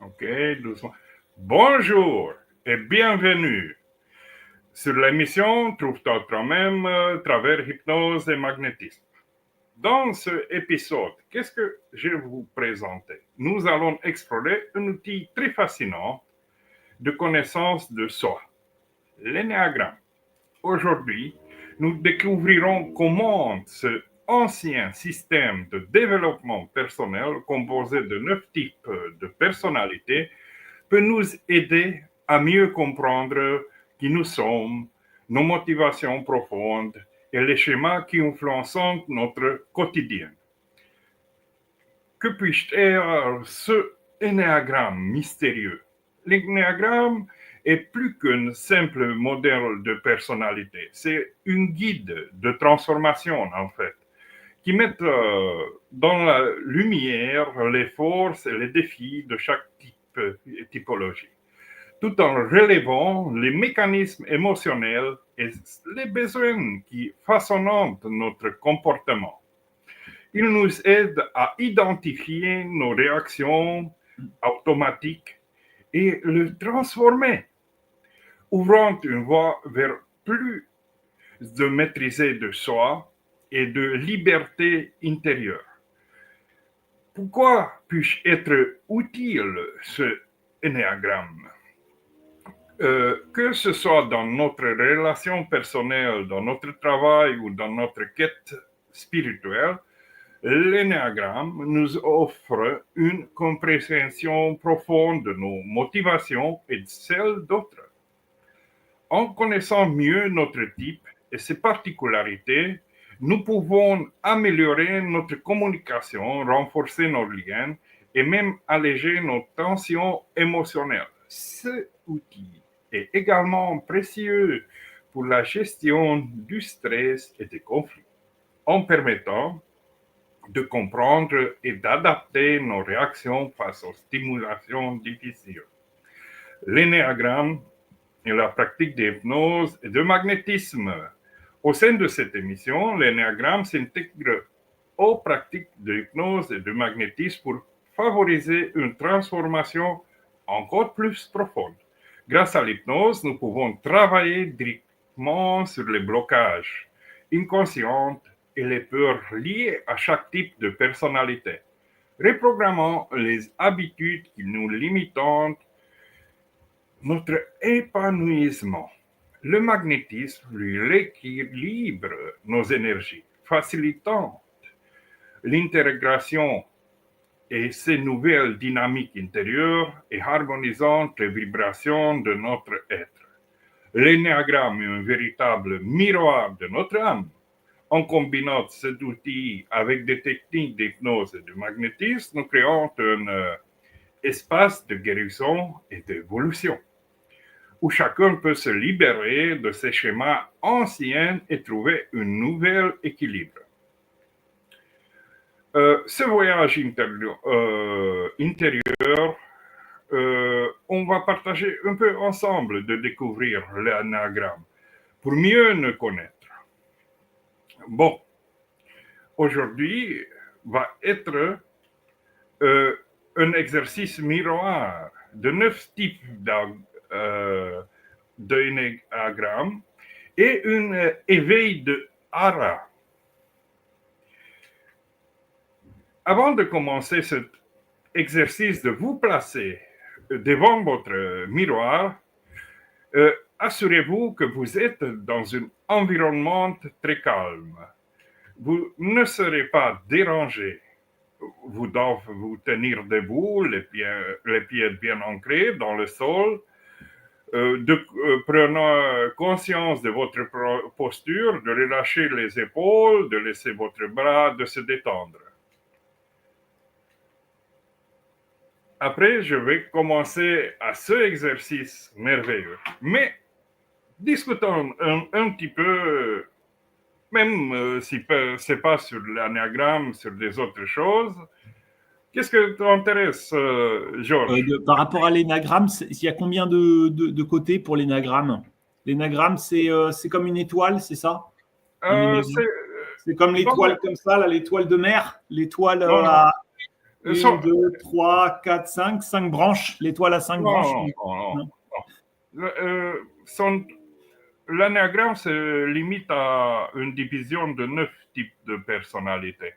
Ok, doucement. Bonjour et bienvenue sur l'émission Trouve-toi toi-même travers hypnose et magnétisme. Dans ce épisode, qu'est-ce que je vais vous présenter? Nous allons explorer un outil très fascinant de connaissance de soi, l'énéagramme. Aujourd'hui, nous découvrirons comment ce ancien système de développement personnel composé de 9 types de personnalités peut nous aider à mieux comprendre qui nous sommes, nos motivations profondes et les schémas qui influencent notre quotidien. Que puis-je dire ce énéagramme mystérieux? L'énéagramme est plus qu'un simple modèle de personnalité. C'est une guide de transformation, en fait, qui met dans la lumière les forces et les défis de chaque typologie, tout en relevant les mécanismes émotionnels et les besoins qui façonnent notre comportement. Il nous aide à identifier nos réactions automatiques et le transformer, ouvrant une voie vers plus de maîtrise de soi et de liberté intérieure. Pourquoi puis-je être utile ce énéagramme? Que ce soit dans notre relation personnelle, dans notre travail ou dans notre quête spirituelle, l'énéagramme nous offre une compréhension profonde de nos motivations et de celles d'autres. En connaissant mieux notre type et ses particularités, nous pouvons améliorer notre communication, renforcer nos liens et même alléger nos tensions émotionnelles. Cet outil est également précieux pour la gestion du stress et des conflits, en permettant de comprendre et d'adapter nos réactions face aux stimulations difficiles. L'énéagramme et la pratique d'hypnose et de magnétisme. Au sein de cette émission, l'énéagramme s'intègre aux pratiques d'hypnose et de magnétisme pour favoriser une transformation encore plus profonde. Grâce à l'hypnose, nous pouvons travailler directement sur les blocages inconscients et les peurs liées à chaque type de personnalité, reprogrammant les habitudes qui nous limitent notre épanouissement. Le magnétisme, lui, rééquilibre nos énergies, facilitant l'intégration et ces nouvelles dynamiques intérieures et harmonisant les vibrations de notre être. L'énéagramme est un véritable miroir de notre âme. En combinant cet outil avec des techniques d'hypnose et de magnétisme, nous créons un espace de guérison et d'évolution, où chacun peut se libérer de ses schémas anciens et trouver un nouvel équilibre. Ce voyage intérieur, on va partager un peu ensemble de découvrir l'énéagramme pour mieux le connaître. Bon, aujourd'hui va être un exercice miroir de 9 types d'énéagramme et un éveil de Hara. Avant de commencer cet exercice de vous placer devant votre miroir, assurez-vous que vous êtes dans un environnement très calme. Vous ne serez pas dérangé. Vous devez vous tenir debout, les pieds bien ancrés dans le sol, prenant conscience de votre posture, de relâcher les épaules, de laisser votre bras de se détendre. Après, je vais commencer à ce exercice merveilleux. Mais discutons un petit peu, même si ce n'est pas sur l'énéagramme, sur des autres choses. Qu'est-ce que t'intéresse, Georges? Par rapport à l'énagramme, il y a combien de côtés pour l'énagramme? L'énagramme, c'est comme une étoile, c'est ça? C'est comme l'étoile comme ça, là, l'étoile de mer, l'étoile non, à... 1, Sont- 2, 3, 4, 5. 5 branches. L'étoile a 5 branches. non, non, Non. non. L'anagramme se limite à une division de 9 types de personnalités.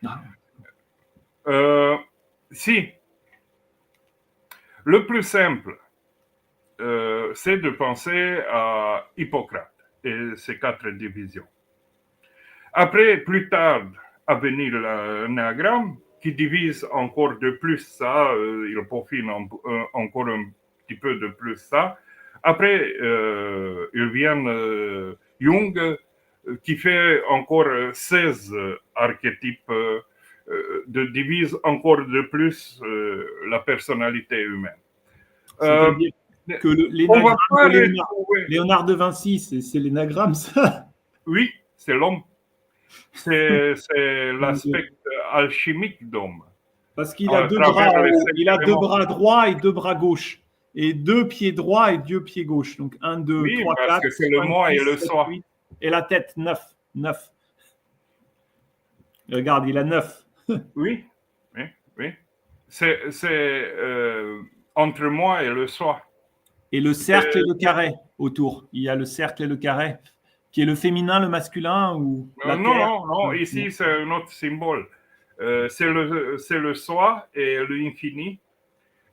Ah. Si, le plus simple, c'est de penser à Hippocrate et ses 4 divisions. Après, plus tard, a venu l'anagramme qui divise encore de plus ça, il peaufine encore un petit peu de plus ça. Après, il vient Jung qui fait encore 16 archétypes, de divise encore de plus la personnalité humaine. C'est-à-dire que On va l'énagramme pas de retrouver. Léonard de Vinci, c'est l'énagramme, ça. Oui, c'est l'homme. C'est l'aspect alchimique d'homme. Parce qu'il a À deux travers bras en les haut. 5 Il a 2 éléments. bras droits et 2 bras gauches. Et 2 pieds droits et 2 pieds gauches. Donc 1, 2, Oui, 3, parce 4, que c'est le 5, moi et 6, le 7, soi. 8. Et la tête, 9. 9. Regarde, il a 9. Oui, oui, oui. C'est entre moi et le soi. Et le cercle et le carré autour. Il y a le cercle et le carré, qui est le féminin, le masculin ou la Non, terre. non, non. Ici, c'est un autre symbole. C'est le soi et l'infini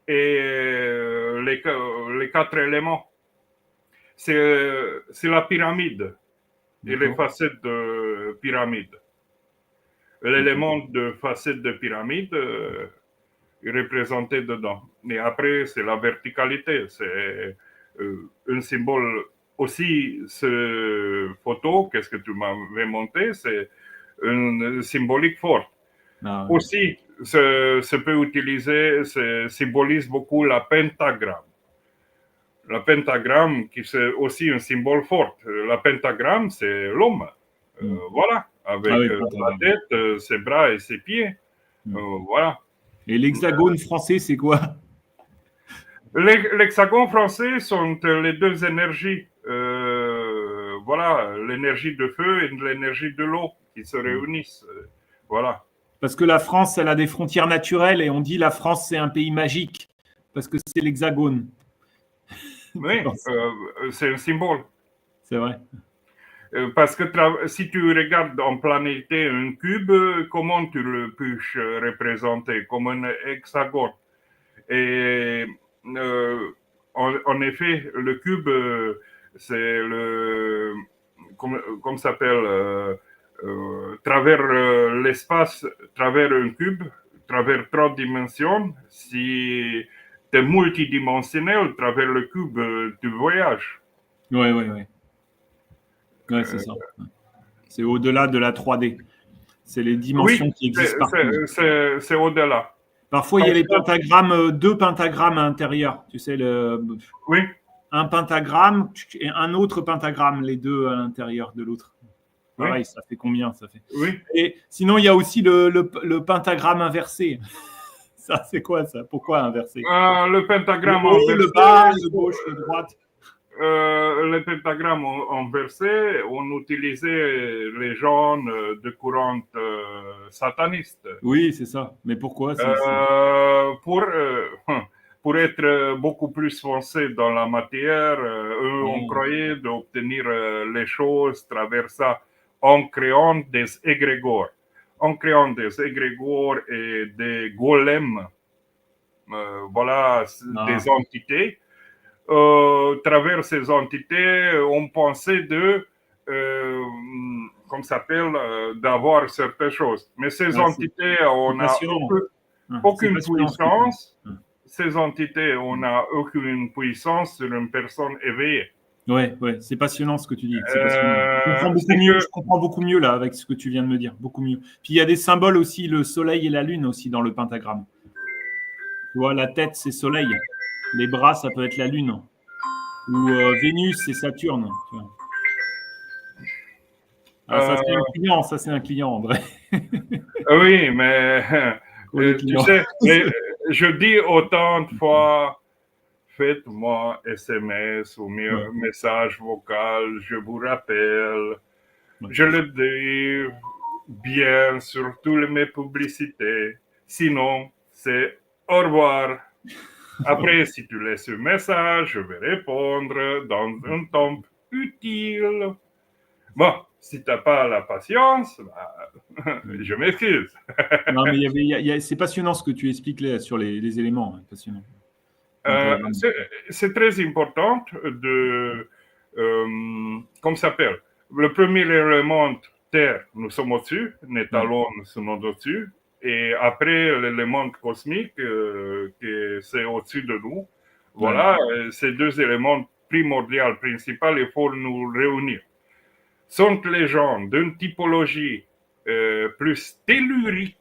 et les 4 éléments. C'est la pyramide et les facettes de pyramide. L'élément de facette de pyramide est représenté dedans. Et après, c'est la verticalité. C'est un symbole aussi. Ce photo, qu'est-ce que tu m'avais monté, c'est une symbolique forte. Ah, ouais. Aussi, se peut utiliser, symbolise beaucoup la pentagramme. La pentagramme, qui c'est aussi un symbole fort. La pentagramme, c'est l'homme. Voilà, avec Ah oui, la tête, ses bras et ses pieds. Voilà. Et l'hexagone français, c'est quoi? L'hexagone français sont les 2 énergies. Voilà, l'énergie de feu et l'énergie de l'eau qui se réunissent. Voilà. Parce que la France, elle a des frontières naturelles et on dit la France, c'est un pays magique parce que c'est l'hexagone. Oui, c'est un symbole. C'est vrai. Parce que si tu regardes en planété un cube, comment tu le peux représenter? Comme un hexagone. Et en effet, le cube, c'est le. Comment ça s'appelle? Travers l'espace, travers un cube, travers 3 dimensions, si tu es multidimensionnel, travers le cube, tu voyages. Oui, oui, oui. Ouais, c'est ça. C'est au-delà de la 3D. C'est les dimensions Oui, qui existent partout. c'est au-delà. Parfois, il y a les pentagrammes, 2 pentagrammes à l'intérieur. Tu sais, Oui. un pentagramme et un autre pentagramme, les 2 à l'intérieur de l'autre. Pareil, ça fait combien ça fait? Oui. Et sinon, il y a aussi le pentagramme inversé. Ça, c'est quoi ça? Pourquoi inversé? Le pentagramme le haut, inversé. le bas, le gauche, le droite. Le pentagramme inversé, on utilisait les gens de courant sataniste. Oui, c'est ça. Mais pourquoi Pour être beaucoup plus foncé dans la matière, eux, on croyait d'obtenir les choses travers ça en créant des égrégores. En créant des égrégores et des golems, voilà, des entités. Travers ces entités, on pensait comment ça s'appelle, d'avoir certaines choses. Mais ces entités, on n'a aucune puissance. Ces entités, on n'a aucune puissance sur une personne éveillée. Ouais, c'est passionnant ce que tu dis. C'est passionnant. Je comprends beaucoup mieux. Je comprends beaucoup mieux là avec ce que tu viens de me dire, beaucoup mieux. Puis il y a des symboles aussi, le soleil et la lune aussi dans le pentagramme. Tu vois, la tête c'est soleil, les bras ça peut être la lune, ou Vénus c'est Saturne. Tu vois. Ah, ça c'est un client, André. Oui, mais tu sais, je dis autant de fois. Faites-moi SMS ou message vocal, je vous rappelle. Je le dis bien sur toutes mes publicités. Sinon, c'est au revoir. Après, si tu laisses un message, je vais répondre dans un temps utile. Bon, si tu n'as pas la patience, je m'excuse. Non, mais c'est passionnant ce que tu expliques là, sur les éléments. Hein, passionnant. C'est très important de... comment ça s'appelle? Le premier élément, Terre, nous sommes au-dessus, Nétalon, nous sommes au-dessus. Et après, l'élément cosmique, c'est au-dessus de nous. Voilà, ces deux éléments primordiaux, principaux, il faut nous réunir. Sont les gens d'une typologie plus tellurique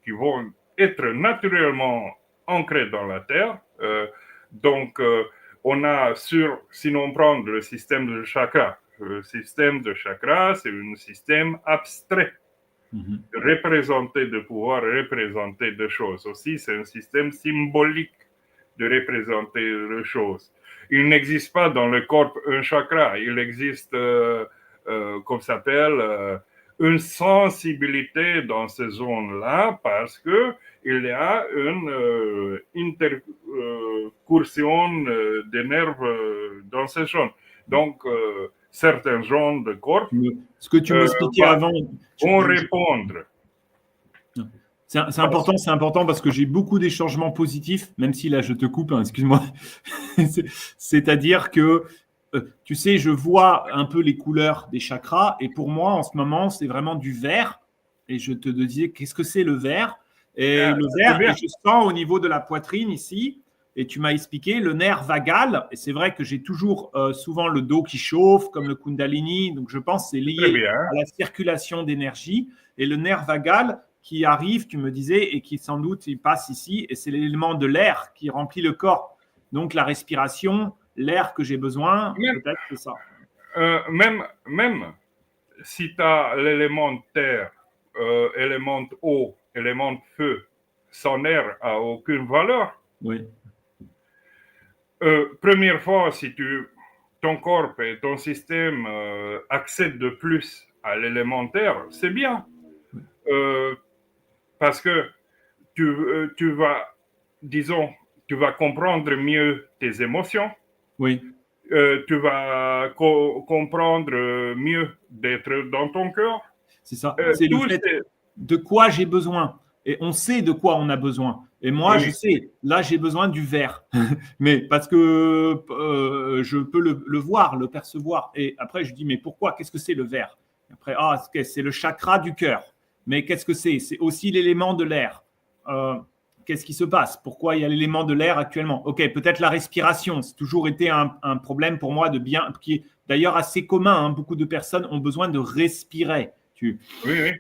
qui vont être naturellement ancrés dans la Terre. Donc, on a si on prend le système de chakra, le système de chakra, c'est un système abstrait, de pouvoir représenter des choses. Aussi, c'est un système symbolique de représenter les choses. Il n'existe pas dans le corps un chakra, il existe, comme ça s'appelle, une sensibilité dans ces zones-là parce qu'il y a une intercursion des nerfs dans ces zones. Donc, certaines zones de corps ce que tu m'expliquais avant vont répondre. C'est important parce que j'ai beaucoup des changements positifs, même si là je te coupe, hein, excuse-moi. C'est-à-dire que, tu sais, je vois un peu les couleurs des chakras et pour moi en ce moment c'est vraiment du vert. Et je te disais, qu'est-ce que c'est le vert? Et le vert, et je sens au niveau de la poitrine ici, et tu m'as expliqué le nerf vagal. Et c'est vrai que j'ai toujours souvent le dos qui chauffe, comme le Kundalini. Donc je pense que c'est lié à la circulation d'énergie. Et le nerf vagal qui arrive, tu me disais, et qui sans doute il passe ici, et c'est l'élément de l'air qui remplit le corps. Donc la respiration, l'air que j'ai besoin, peut-être c'est ça. Même si tu as l'élément terre, élément eau, élément feu, son air n'a aucune valeur. Oui. Première fois, si ton corps et ton système accèdent de plus à l'élémentaire, c'est bien. Parce que tu vas, disons, tu vas comprendre mieux tes émotions. Oui. Tu vas comprendre mieux d'être dans ton cœur. C'est ça. C'est le fait de quoi j'ai besoin. Et on sait de quoi on a besoin. Et moi, je sais, là, j'ai besoin du vert. Mais parce que je peux le voir, le percevoir. Et après, je dis, mais pourquoi? Qu'est-ce que c'est le vert? Après, c'est le chakra du cœur. Mais qu'est-ce que c'est? C'est aussi l'élément de l'air. Qu'est-ce qui se passe? Pourquoi il y a l'élément de l'air actuellement? Ok, peut-être la respiration. C'est toujours été un problème pour moi qui est d'ailleurs assez commun. Hein. Beaucoup de personnes ont besoin de respirer. Oui, oui.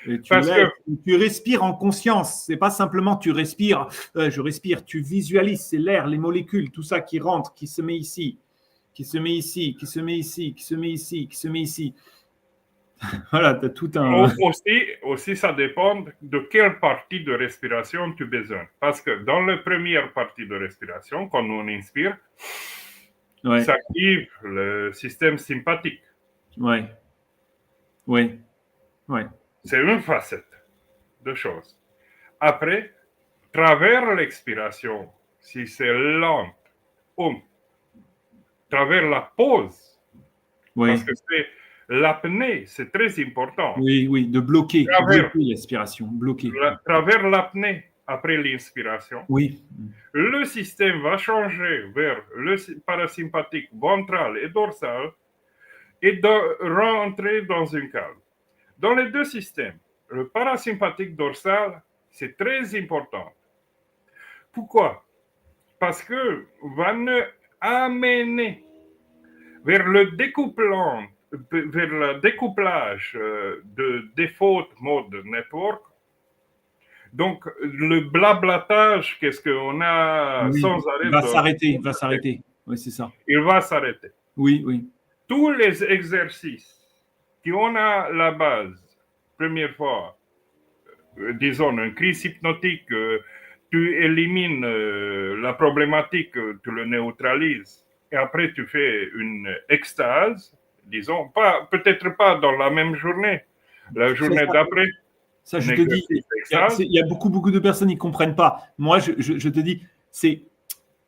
Et tu respires en conscience. C'est pas simplement tu respires, je respire. Tu visualises, c'est l'air, les molécules, tout ça qui rentre, qui se met ici, qui se met ici, qui se met ici, qui se met ici, qui se met ici. Voilà, tu as tout un... Aussi, ça dépend de quelle partie de respiration tu as besoin. Parce que dans la première partie de respiration, quand on inspire, ça active le système sympathique. Oui. Oui. Oui. C'est une facette de choses. Après, travers l'expiration, si c'est lent, travers la pause, parce que c'est l'apnée, c'est très important. Oui, de bloquer l'expiration, bloquer. Travers l'apnée, après l'inspiration, le système va changer vers le parasympathique ventral et dorsal et rentrer dans un calme. Dans les deux systèmes, le parasympathique dorsal, c'est très important. Pourquoi? Parce que va nous amener vers le découplage de default mode network. Donc, le blablatage, qu'est-ce qu'on a sans arrêt? Il va s'arrêter. Oui, c'est ça. Il va s'arrêter. Oui. Tous les exercices qu'on a la base, première fois, disons, une crise hypnotique, tu élimines la problématique, tu le neutralises, et après tu fais une extase, disons, peut-être pas dans la même journée, la journée d'après. Ça, je te dis, il y a beaucoup de personnes qui ne comprennent pas. Moi, je te dis, c'est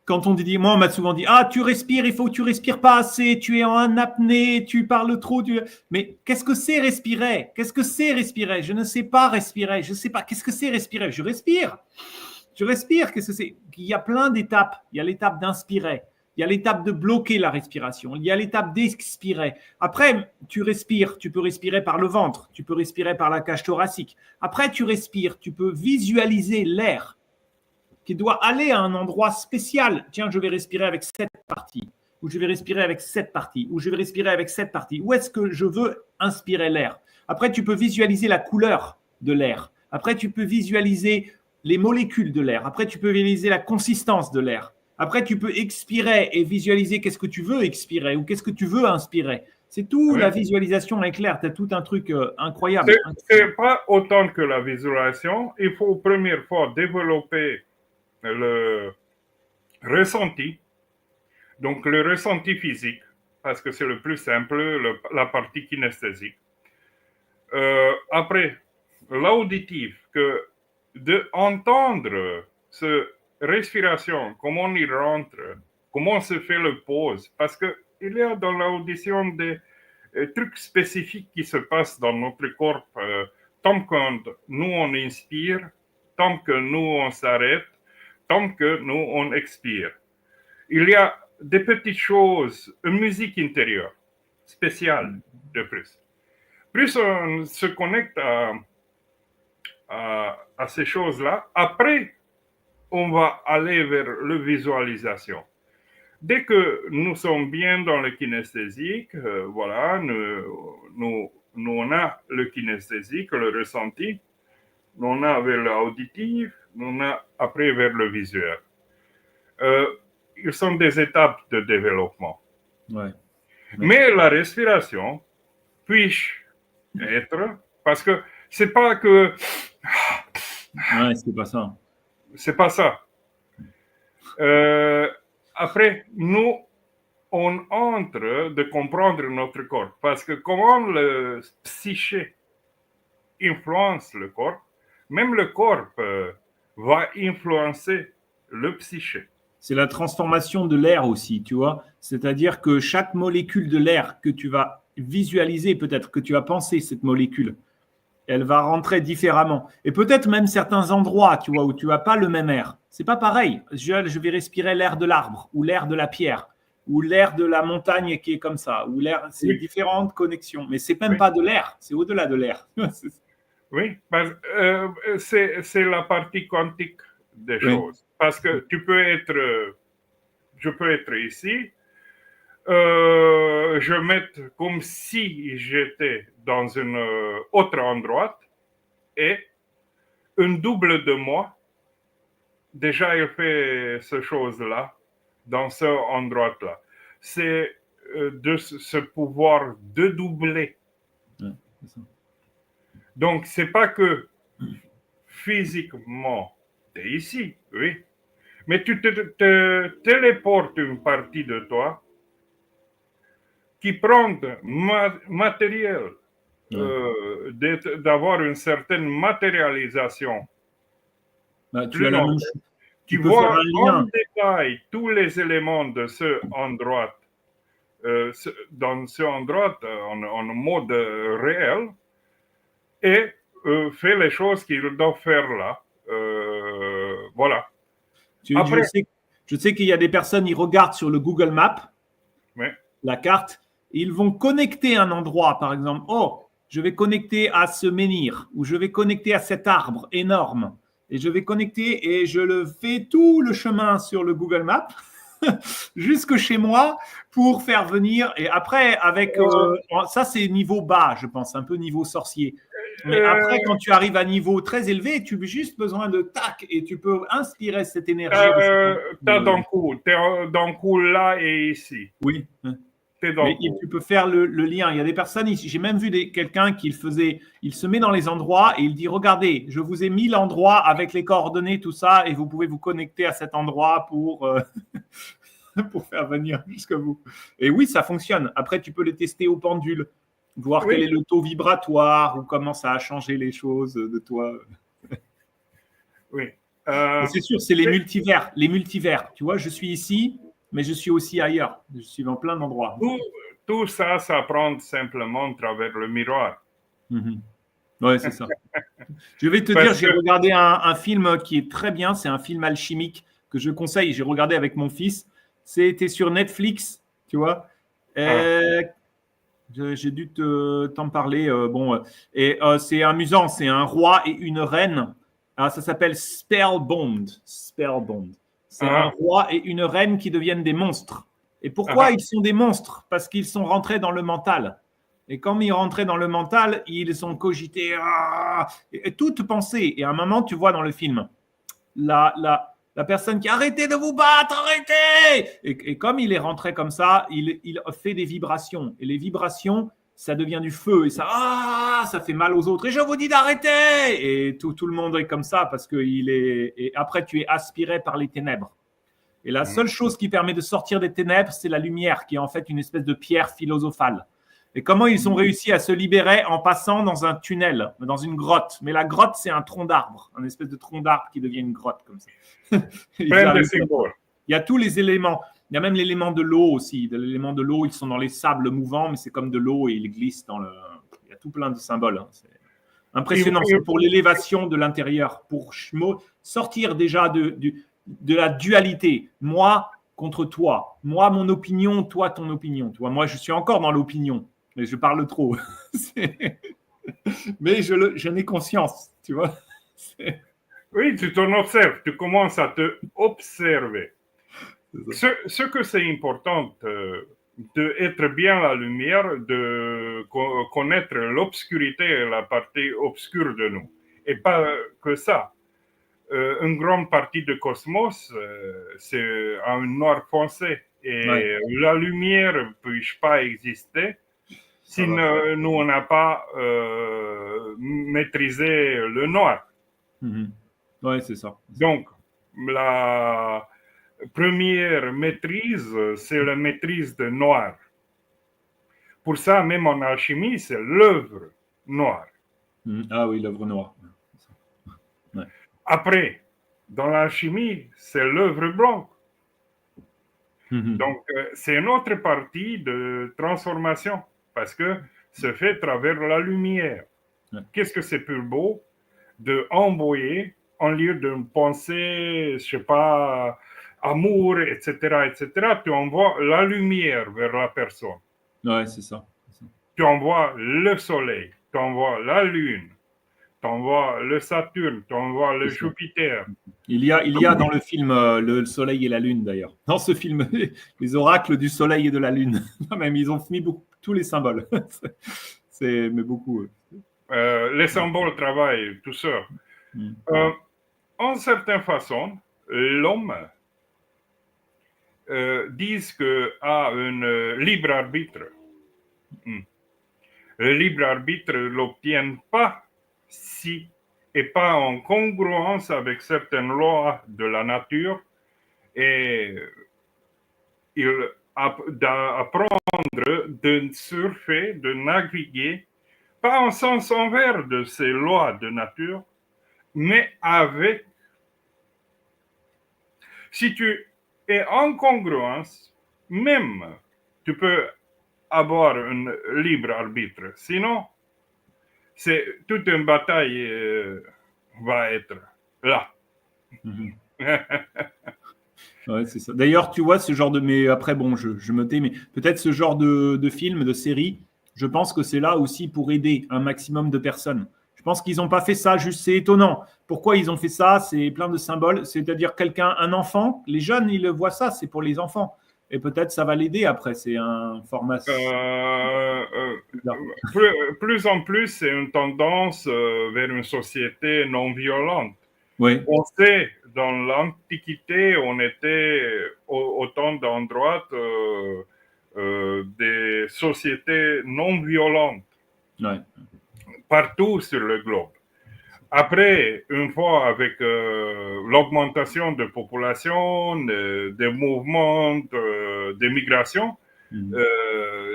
quand on dit, moi, on m'a souvent dit, ah, tu respires, il faut que tu respires pas assez, tu es en apnée, tu parles trop. Mais qu'est-ce que c'est respirer? Qu'est-ce que c'est respirer? Je ne sais pas respirer. Je ne sais pas. Qu'est-ce que c'est respirer? Je respire. Je respire. Qu'est-ce que c'est? Il y a plein d'étapes. Il y a l'étape d'inspirer. Il y a l'étape de bloquer la respiration. Il y a l'étape d'expirer. Après, tu respires. Tu peux respirer par le ventre. Tu peux respirer par la cage thoracique. Après, tu respires. Tu peux visualiser l'air qui doit aller à un endroit spécial. Tiens, je vais respirer avec cette partie, ou je vais respirer avec cette partie, ou je vais respirer avec cette partie. Où est-ce que je veux inspirer l'air? Après, tu peux visualiser la couleur de l'air. Après, tu peux visualiser les molécules de l'air. Après, tu peux visualiser la consistance de l'air. Après, tu peux expirer et visualiser qu'est-ce que tu veux expirer ou qu'est-ce que tu veux inspirer. C'est tout, la visualisation est claire. Tu as tout un truc incroyable. Ce n'est pas autant que la visualisation. Il faut, première fois, développer le ressenti, donc le ressenti physique, parce que c'est le plus simple, la partie kinesthésique. Après, l'auditif, que d'entendre cette respiration, comment il rentre, comment se fait le pause, parce qu'il y a dans l'audition des trucs spécifiques qui se passent dans notre corps, tant que nous on inspire, tant que nous on s'arrête, tant que nous, on expire. Il y a des petites choses, une musique intérieure, spéciale de plus. Plus on se connecte à ces choses-là, après, on va aller vers la visualisation. Dès que nous sommes bien dans le kinesthésique, voilà, nous on a le kinesthésique, le ressenti, nous on a vers l'auditif, on a après vers le visuel. Ils sont des étapes de développement. Ouais. Mais la respiration peut être, parce que c'est pas que... Ouais, c'est pas ça. C'est pas ça. Après, nous, on entre de comprendre notre corps. Parce que comment le psyché influence le corps, même le corps va influencer le psyché. C'est la transformation de l'air aussi, tu vois. C'est-à-dire que chaque molécule de l'air que tu vas visualiser, peut-être que tu vas penser cette molécule, elle va rentrer différemment. Et peut-être même certains endroits, tu vois, où tu n'as pas le même air. C'est pas pareil. Je vais respirer l'air de l'arbre, ou l'air de la pierre, ou l'air de la montagne qui est comme ça, ou l'air, c'est différentes connexions. Mais c'est même pas de l'air, c'est au-delà de l'air. Oui, c'est la partie quantique des choses. Parce que je peux être ici, je mette comme si j'étais dans un autre endroit et une double de moi, déjà il fait ce chose-là dans ce endroit-là. C'est de ce pouvoir de doubler. Ouais, c'est ça. Donc, c'est pas que physiquement, tu es ici, oui, mais tu te téléportes une partie de toi qui prend matériel, d'avoir une certaine matérialisation. Bah, tu as la même chose. Tu vois en détail tous les éléments de ce endroit, dans ce endroit en mode réel, et fait les choses qu'il doit faire là. Voilà. Après, je sais qu'il y a des personnes, ils regardent sur le Google Maps, la carte, et ils vont connecter un endroit, par exemple. Oh, je vais connecter à ce menhir, ou je vais connecter à cet arbre énorme. Et je vais connecter et je le fais tout le chemin sur le Google Maps jusque chez moi pour faire venir. Et après, avec ça, c'est niveau bas, je pense, un peu niveau sorcier. Mais après, quand tu arrives à niveau très élevé, tu as juste besoin de tac et tu peux inspirer cette énergie. Tu as d'un coup là et ici. Oui. Mais tu peux faire le lien. Il y a des personnes, j'ai même vu quelqu'un qui il se met dans les endroits et il dit, regardez, je vous ai mis l'endroit avec les coordonnées, tout ça, et vous pouvez vous connecter à cet endroit pour faire venir jusqu'à vous. Et oui, ça fonctionne. Après, tu peux les tester au pendule. voir Oui. quel est le taux vibratoire ou comment ça a changé les choses de toi. Oui. Mais c'est sûr, c'est les multivers. Les multivers. Tu vois, je suis ici, mais je suis aussi ailleurs. Je suis dans plein d'endroits. Tout ça s'apprend simplement à travers le miroir. Mhm. Ouais, c'est ça. Je vais te dire, Parce j'ai que, regardé un film qui est très bien. C'est un film alchimique que je conseille. J'ai regardé avec mon fils. C'était sur Netflix, tu vois. ah, J'ai dû t'en parler. Bon, et c'est amusant. C'est un roi et une reine. Ah, ça s'appelle Spellbound. Spellbound. C'est un ah, roi et une reine qui deviennent des monstres. Et pourquoi ah, ils sont des monstres? Parce qu'ils sont rentrés dans le mental. Et comme ils rentraient dans le mental, ils ont cogité et toute pensée. Et à un moment, tu vois dans le film, la personne qui arrêtez de vous battre, arrêtez. Et comme il est rentré comme ça, il fait des vibrations. Et les vibrations, ça devient du feu. Et ça fait mal aux autres. Et je vous dis d'arrêter. Et tout le monde est comme ça parce que et après, tu es aspiré par les ténèbres. Et la seule chose qui permet de sortir des ténèbres, c'est la lumière, qui est en fait une espèce de pierre philosophale. Et comment ils ont réussi à se libérer en passant dans un tunnel, dans une grotte. Mais la grotte, c'est un tronc d'arbre, un espèce de tronc d'arbre qui devient une grotte comme ça. plein de symboles. Il y a tous les éléments. Il y a même l'élément de l'eau aussi. L'élément de l'eau, ils sont dans les sables mouvants, mais c'est comme de l'eau et ils glissent dans le. Il y a tout plein de symboles. C'est impressionnant. C'est pour l'élévation de l'intérieur, pour sortir déjà de la dualité. Moi contre toi. Moi, mon opinion, toi, ton opinion. Toi, moi, je suis encore dans l'opinion, mais je parle trop. Mais j'en ai conscience, tu vois. Oui, tu t'en observes, tu commences à te observer. Ce que c'est important, d'être bien la lumière, de connaître l'obscurité et la partie obscure de nous. Et pas que ça. Une grande partie du cosmos, c'est un noir foncé. Et Ouais, la lumière ne peut pas exister si nous, on n'a pas maîtrisé le noir. Mm-hmm. Ouais, c'est ça. Donc, la première maîtrise, c'est la maîtrise de noir. Pour ça, même en alchimie, c'est l'œuvre noire. Ah oui, l'œuvre noire. Ouais. Après, dans l'alchimie, c'est l'œuvre blanche. Mm-hmm. Donc, c'est une autre partie de transformation parce que se fait à travers la lumière. Ouais. Qu'est-ce que c'est plus beau de envoyer en lieu de penser, je sais pas, amour, etc., tu envoies la lumière vers la personne. Ouais, c'est ça. Tu envoies le soleil, tu envoies la lune, tu envoies le Saturne, tu envoies le Jupiter. Il y a dans le film le soleil et la lune d'ailleurs. Dans ce film, les oracles du soleil et de la lune. Même ils ont mis tous les symboles. Mais beaucoup. Les symboles travaillent tout seul. En certaine façon, l'homme dit qu'il a un libre arbitre. Le libre arbitre ne l'obtient pas si et pas en congruence avec certaines lois de la nature et il d'apprendre de surfer, de naviguer, pas en sens envers de ces lois de nature, mais avec. Si tu es en congruence, même tu peux avoir un libre arbitre. Sinon, c'est toute une bataille va être là. Ouais, c'est ça. D'ailleurs, tu vois, ce genre de. Mais après, bon, je me tais, mais peut-être ce genre de film, de série, je pense que c'est là aussi pour aider un maximum de personnes. Je pense qu'ils n'ont pas fait ça juste, c'est étonnant. Pourquoi ils ont fait ça? C'est plein de symboles. C'est-à-dire quelqu'un, un enfant, les jeunes, ils le voient ça, c'est pour les enfants. Et peut-être ça va l'aider après. C'est un format. Plus en plus, c'est une tendance vers une société non violente. Oui. On sait, dans l'Antiquité, on était autant d'endroits des sociétés non violentes, Ouais. partout sur le globe. Après, une fois avec l'augmentation de population, des mouvements, des migrations,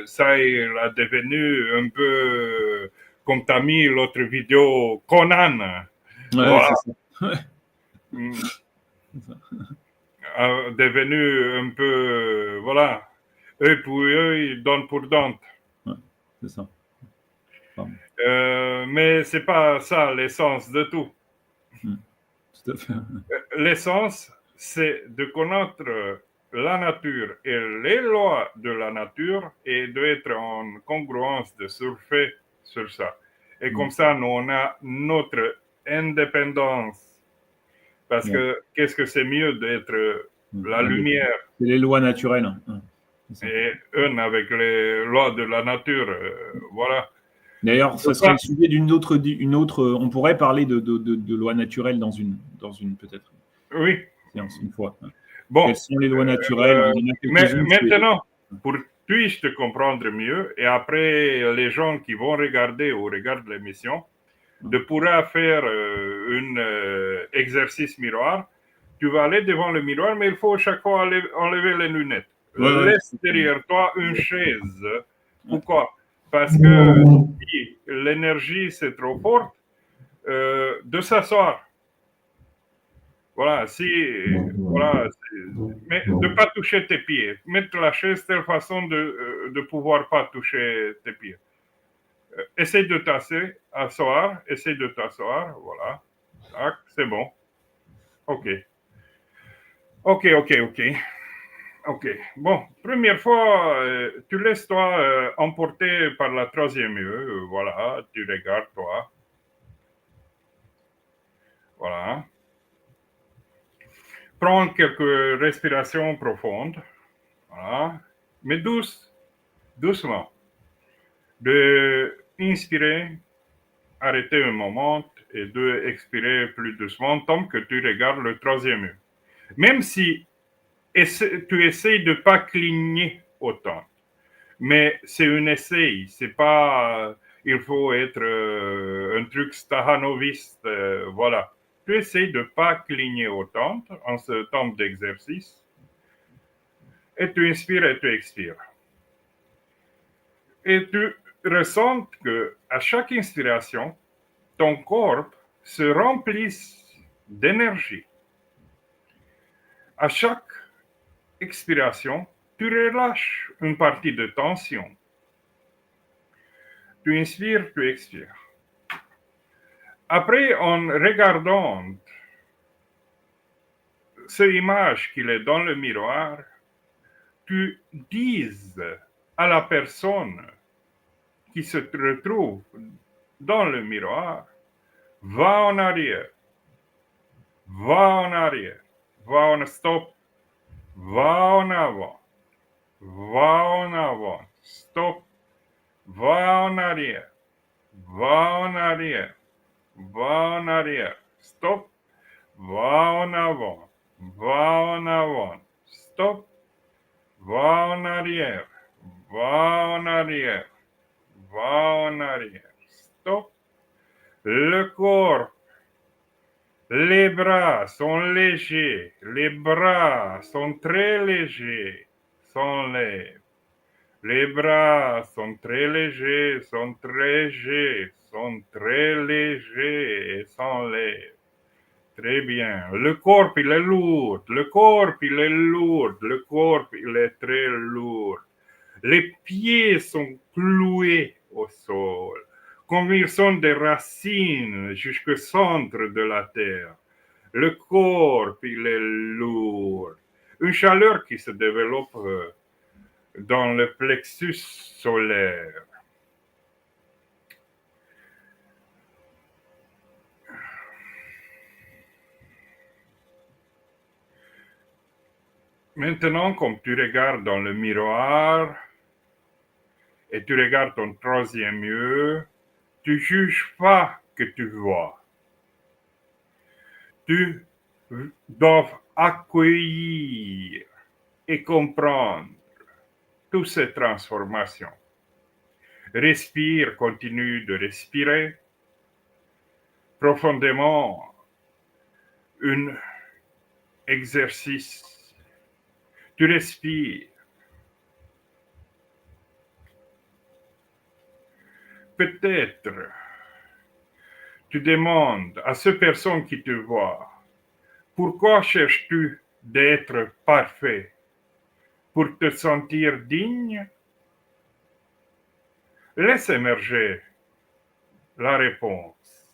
Ça il a devenu un peu, comme tu as mis l'autre vidéo, Conan. Ouais, Voilà. c'est ça. Devenu un peu, voilà, œil pour œil, dent pour dent. Ouais, c'est ça. Pardon. Mais c'est pas ça l'essence de tout. Tout à fait. L'essence, c'est de connaître la nature et les lois de la nature et d'être en congruence, de surfer sur ça. Et comme ça, nous, on a notre indépendance. Parce que qu'est-ce que c'est mieux d'être la lumière C'est les lois naturelles. et une avec les lois de la nature. Voilà. D'ailleurs, ça serait le sujet d'une autre. On pourrait parler de lois naturelles dans une peut-être Oui. séance une fois. Bon. Quelles sont les lois naturelles? Il y en a quelques-unes. Maintenant, pour puisse te comprendre mieux, et après les gens qui vont regarder ou regardent l'émission, de pouvoir faire un exercice miroir. Tu vas aller devant le miroir, mais il faut chaque fois enlever les lunettes. Laisse derrière toi une chaise. Pourquoi? Parce que si l'énergie c'est trop forte, de s'asseoir. Voilà, mais de ne pas toucher tes pieds. Mettre la chaise de telle façon de pouvoir pas toucher tes pieds. Essaye de t'asseoir, voilà. Tac, c'est bon. Ok. Bon, première fois, tu laisses toi emporter par la troisième œil. Voilà, tu regardes toi. Voilà. Prends quelques respirations profondes. Voilà. Mais doucement. De inspirer, arrêter un moment et de expirer plus doucement tant que tu regardes le troisième œil. Même si tu essayes de ne pas cligner autant. Mais c'est un essai, c'est pas il faut être un truc stahanoviste, voilà. Tu essayes de ne pas cligner autant en ce temps d'exercice et tu inspires et tu expires. Et tu ressens que à chaque inspiration, ton corps se remplit d'énergie. À chaque expiration, tu relâches une partie de tension. Tu inspires, tu expires. Après, en regardant cette image qu'il est dans le miroir, tu dis à la personne qui se retrouve dans le miroir, va en arrière, va en arrière, va en stop, va en avant, va en avant, stop, va en arrière, va en arrière, va en arrière, stop, va en avant, va en avant, stop, va en arrière, va en arrière, va en arrière, stop. Le corps, les bras sont légers, les bras sont très légers, s'enlèvent. Les bras sont très légers, sont très légers, sont très légers et s'enlèvent. Très bien. Le corps, il est lourd. Le corps, il est lourd. Le corps, il est très lourd. Les pieds sont cloués au sol, comme ils sont des racines jusqu'au centre de la terre. Le corps, il est lourd. Une chaleur qui se développe dans le plexus solaire. Maintenant, comme tu regardes dans le miroir et tu regardes ton troisième œil, tu ne juges pas que tu vois. Tu dois accueillir et comprendre toutes ces transformations. Respire, continue de respirer profondément. Un exercice. Tu respires. peut-être tu demandes à cette personne qui te voit, pourquoi cherches-tu d'être parfait? Pour te sentir digne? Laisse émerger la réponse.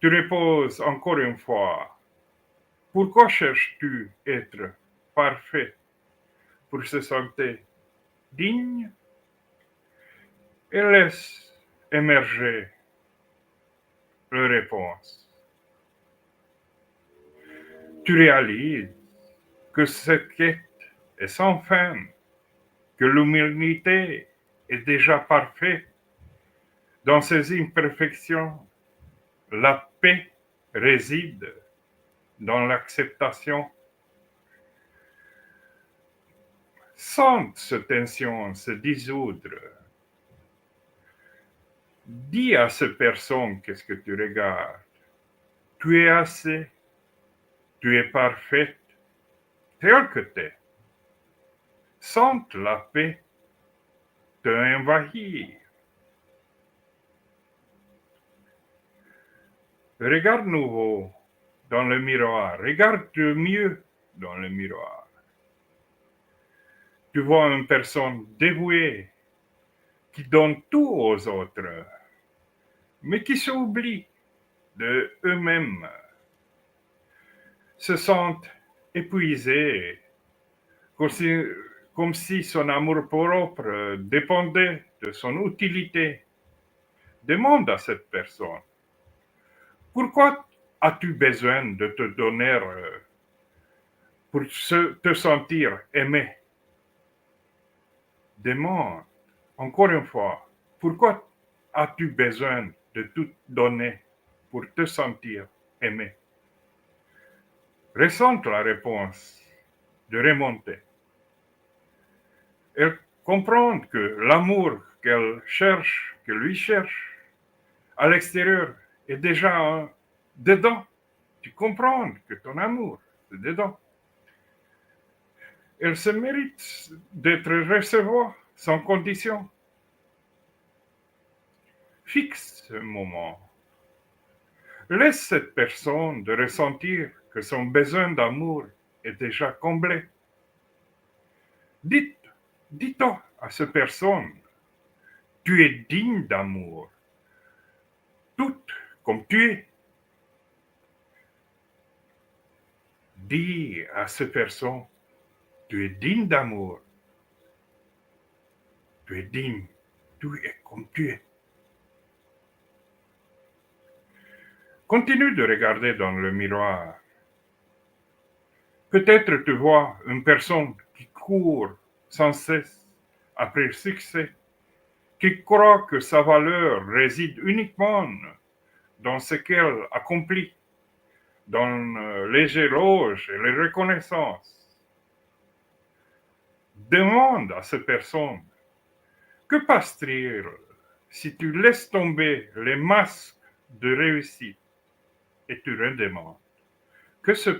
Tu reposes encore une fois. Pourquoi cherches-tu être parfait pour se sentir digne? Et laisse émerger la réponse. Tu réalises que cette quête est sans fin, que l'humanité est déjà parfaite dans ses imperfections. La paix réside dans l'acceptation. Sente cette tension se dissoudre. Dis à cette personne qu'est-ce que tu regardes. Tu es assez. Tu es parfaite, tel que tu es. Sente la paix te envahir. Regarde nouveau dans le miroir. Regarde mieux dans le miroir. Tu vois une personne dévouée qui donne tout aux autres, mais qui s'oublie de eux-mêmes, se sentent épuisés, comme si son amour propre dépendait de son utilité. Demande à cette personne, pourquoi as-tu besoin de te donner pour te sentir aimé? Demande encore une fois, pourquoi as-tu besoin de tout donner pour te sentir aimé? Ressente la réponse de remonter. Elle comprend que l'amour qu'elle cherche, que lui cherche, à l'extérieur, est déjà dedans. Tu comprends que ton amour, c'est dedans. Elle se mérite d'être reçue sans condition. Fixe ce moment. Laisse cette personne de ressentir que son besoin d'amour est déjà comblé. Dis-toi à cette personne, tu es digne d'amour, tout comme tu es. Dis à cette personne, tu es digne d'amour, tu es digne, tu es comme tu es. Continue de regarder dans le miroir. Peut-être tu vois une personne qui court sans cesse après le succès, qui croit que sa valeur réside uniquement dans ce qu'elle accomplit, dans les éloges et les reconnaissances. Demande à cette personne, que passe-t-il si tu laisses tomber les masques de réussite et tu redemandes, que se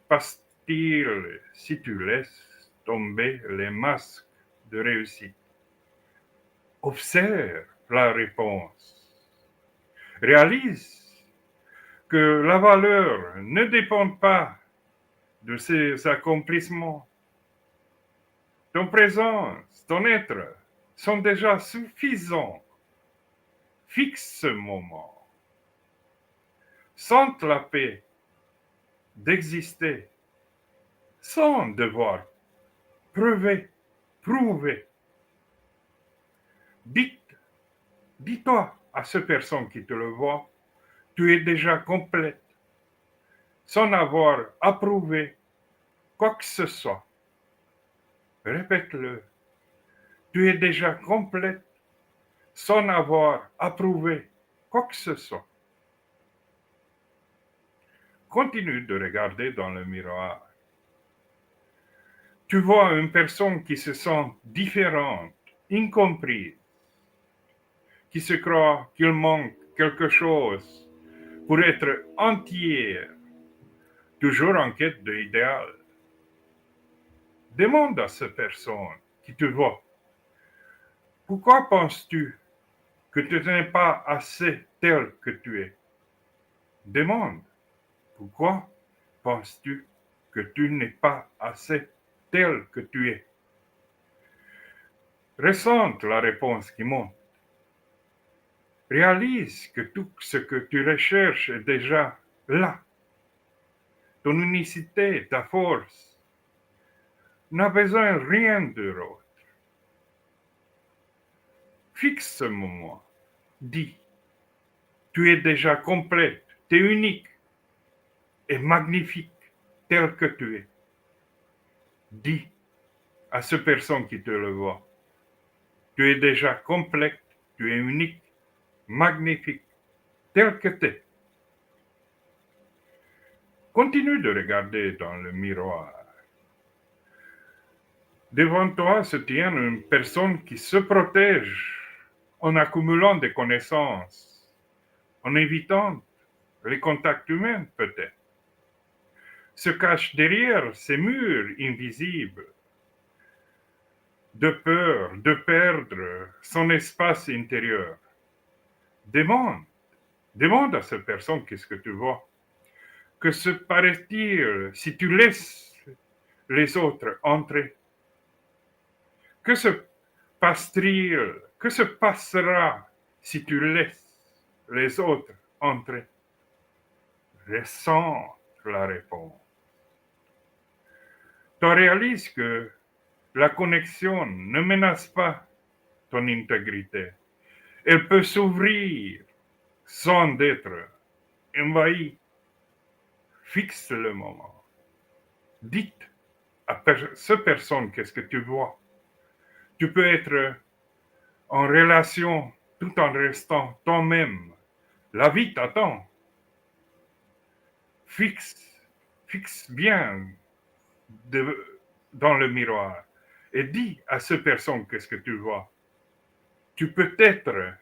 passe-t-il si tu laisses tomber les masques de réussite? Observe la réponse. Réalise que la valeur ne dépend pas de ses accomplissements. Ton présence, ton être sont déjà suffisants. Fixe ce moment. Sente la paix d'exister sans devoir prouver. Dis-toi à cette personne qui te le voit, tu es déjà complète, sans avoir à prouver quoi que ce soit. Répète-le, tu es déjà complète, sans avoir à prouver quoi que ce soit. Continue de regarder dans le miroir. Tu vois une personne qui se sent différente, incomprise, qui se croit qu'il manque quelque chose pour être entière, toujours en quête de l'idéal. Demande à cette personne qui te voit, pourquoi penses-tu que tu n'es pas assez tel que tu es. Demande, pourquoi penses-tu que tu n'es pas assez tel que tu es? Ressente la réponse qui monte. Réalise que tout ce que tu recherches est déjà là. Ton unicité, ta force, n'a besoin de rien d'autre. Fixe ce moment. Dis, tu es déjà complète, tu es unique et magnifique tel que tu es. Dis à cette personne qui te le voit, tu es déjà complète, tu es unique, magnifique, tel que tu es. Continue de regarder dans le miroir. Devant toi se tient une personne qui se protège en accumulant des connaissances, en évitant les contacts humains peut-être, se cache derrière ces murs invisibles, de peur de perdre son espace intérieur. Demande à cette personne qu'est-ce que tu vois. Que se paraît-il si tu laisses les autres entrer? Que se passe-t-il, que se passera si tu laisses les autres entrer? Ressens la réponse. Tu réalises que la connexion ne menace pas ton intégrité. Elle peut s'ouvrir sans être envahie. Fixe le moment. Dites à cette personne qu'est-ce que tu vois. Tu peux être en relation tout en restant toi-même. La vie t'attend. Fixe bien dans le miroir et dis à cette personne qu'est-ce que tu vois. Tu peux être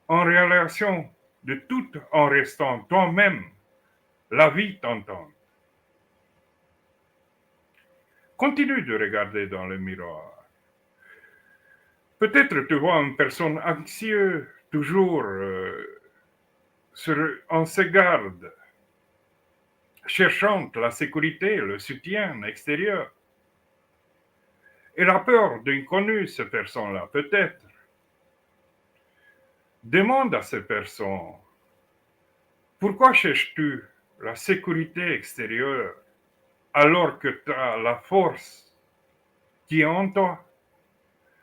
en relation de tout en restant toi-même. La vie t'entend. Continue de regarder dans le miroir. Peut-être tu vois une personne anxieuse, toujours en ses gardes, cherchant la sécurité, le soutien extérieur. Et la peur d'inconnu, cette personne-là, peut-être. Demande à cette personne, pourquoi cherches-tu la sécurité extérieure alors que tu as la force qui est en toi?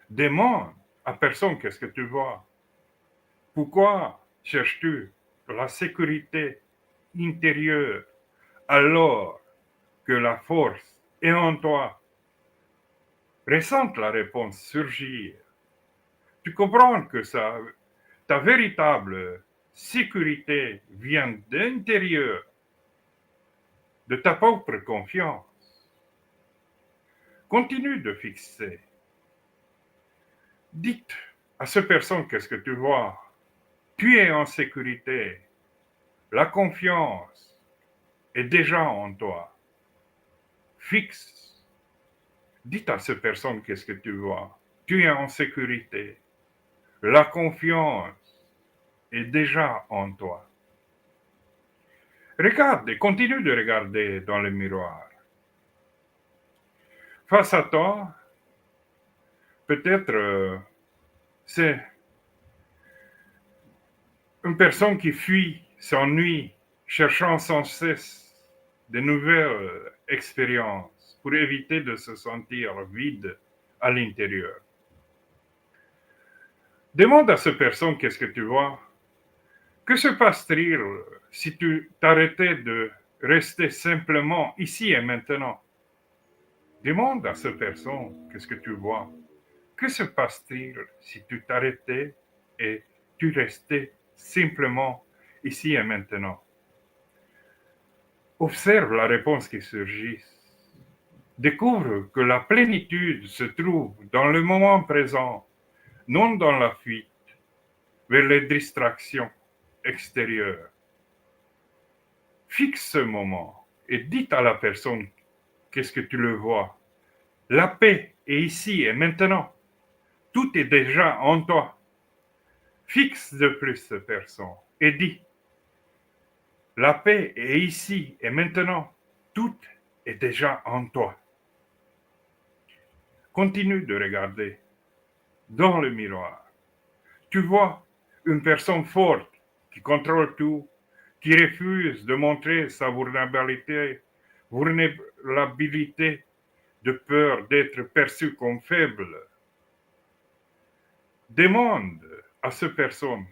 Demande à personne qu'est-ce que tu vois. Pourquoi cherches-tu la sécurité intérieure alors que la force est en toi? Ressente la réponse surgir. Tu comprends que ta véritable sécurité vient d'intérieur, de ta propre confiance. Continue de fixer. Dites à cette personne qu'est-ce que tu vois. Tu es en sécurité. La confiance est déjà en toi. Fixe. Dites à cette personne qu'est-ce que tu vois. Tu es en sécurité. La confiance est déjà en toi. Regarde et continue de regarder dans le miroir. Face à toi, peut-être c'est une personne qui fuit, s'ennuie, cherchant sans cesse de nouvelles expériences pour éviter de se sentir vide à l'intérieur. Demande à cette personne qu'est-ce que tu vois. Que se passe-t-il si tu t'arrêtais de rester simplement ici et maintenant? Demande à cette personne qu'est-ce que tu vois. Que se passe-t-il si tu t'arrêtais et tu restais simplement ici et maintenant? Observe la réponse qui surgit. Découvre que la plénitude se trouve dans le moment présent, non dans la fuite vers les distractions extérieures. Fixe ce moment et dites à la personne qu'est-ce que tu le vois. La paix est ici et maintenant. Tout est déjà en toi. Fixe de plus cette personne et dis, la paix est ici et maintenant. Tout est déjà en toi. Continue de regarder dans le miroir. Tu vois une personne forte qui contrôle tout, qui refuse de montrer sa vulnérabilité de peur d'être perçu comme faible. Demande à cette personne,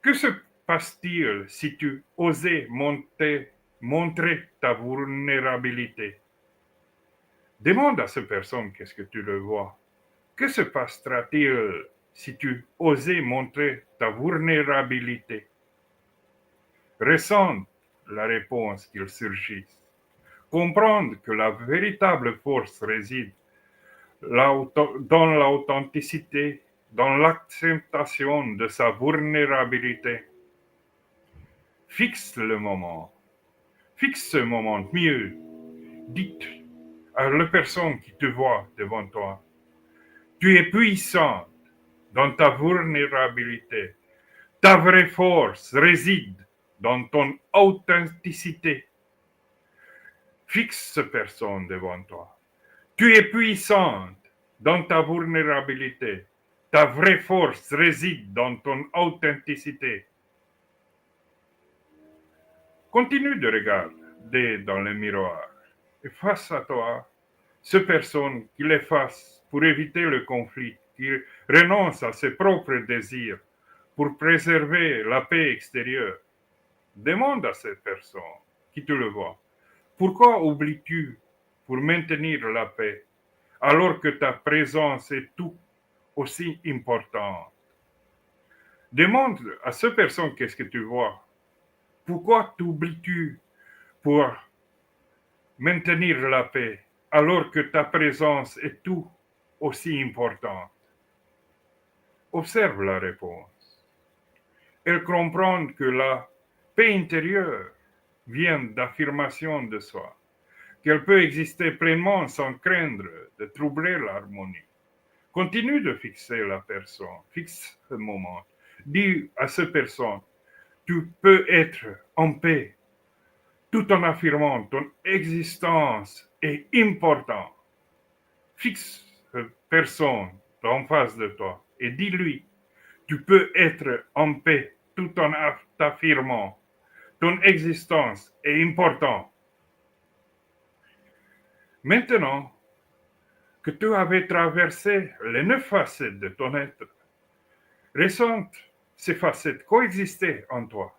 que se passe-t-il si tu osais montrer ta vulnérabilité? Demande à cette personne qu'est-ce que tu le vois. Que se passera-t-il si tu osais montrer ta vulnérabilité? Ressens la réponse qu'il surgisse. Comprendre que la véritable force réside dans l'authenticité, dans l'acceptation de sa vulnérabilité. Fixe le moment. Fixe ce moment mieux. Dites à la personne qui te voit devant toi, tu es puissante dans ta vulnérabilité. Ta vraie force réside dans ton authenticité. Fixe cette personne devant toi. Tu es puissante dans ta vulnérabilité. Ta vraie force réside dans ton authenticité. Continue de regarder dans le miroir. Et face à toi, cette personne qui l'efface pour éviter le conflit, qui renonce à ses propres désirs pour préserver la paix extérieure. Demande à cette personne qui te le voit, pourquoi oublies-tu pour maintenir la paix alors que ta présence est tout aussi importante? Demande à cette personne qu'est-ce que tu vois. Pourquoi t'oublies-tu pour maintenir la paix alors que ta présence est tout aussi importante? Observe la réponse. Elle comprend que la paix intérieure vient d'affirmation de soi, qu'elle peut exister pleinement sans craindre de troubler l'harmonie. Continue de fixer la personne, fixe ce moment. Dis à cette personne, tu peux être en paix tout en affirmant ton existence est importante. Fixe cette personne en face de toi et dis-lui, tu peux être en paix tout en affirmant ton existence est importante. Maintenant que tu avais traversé les 9 facettes de ton être, ressens ces facettes coexister en toi.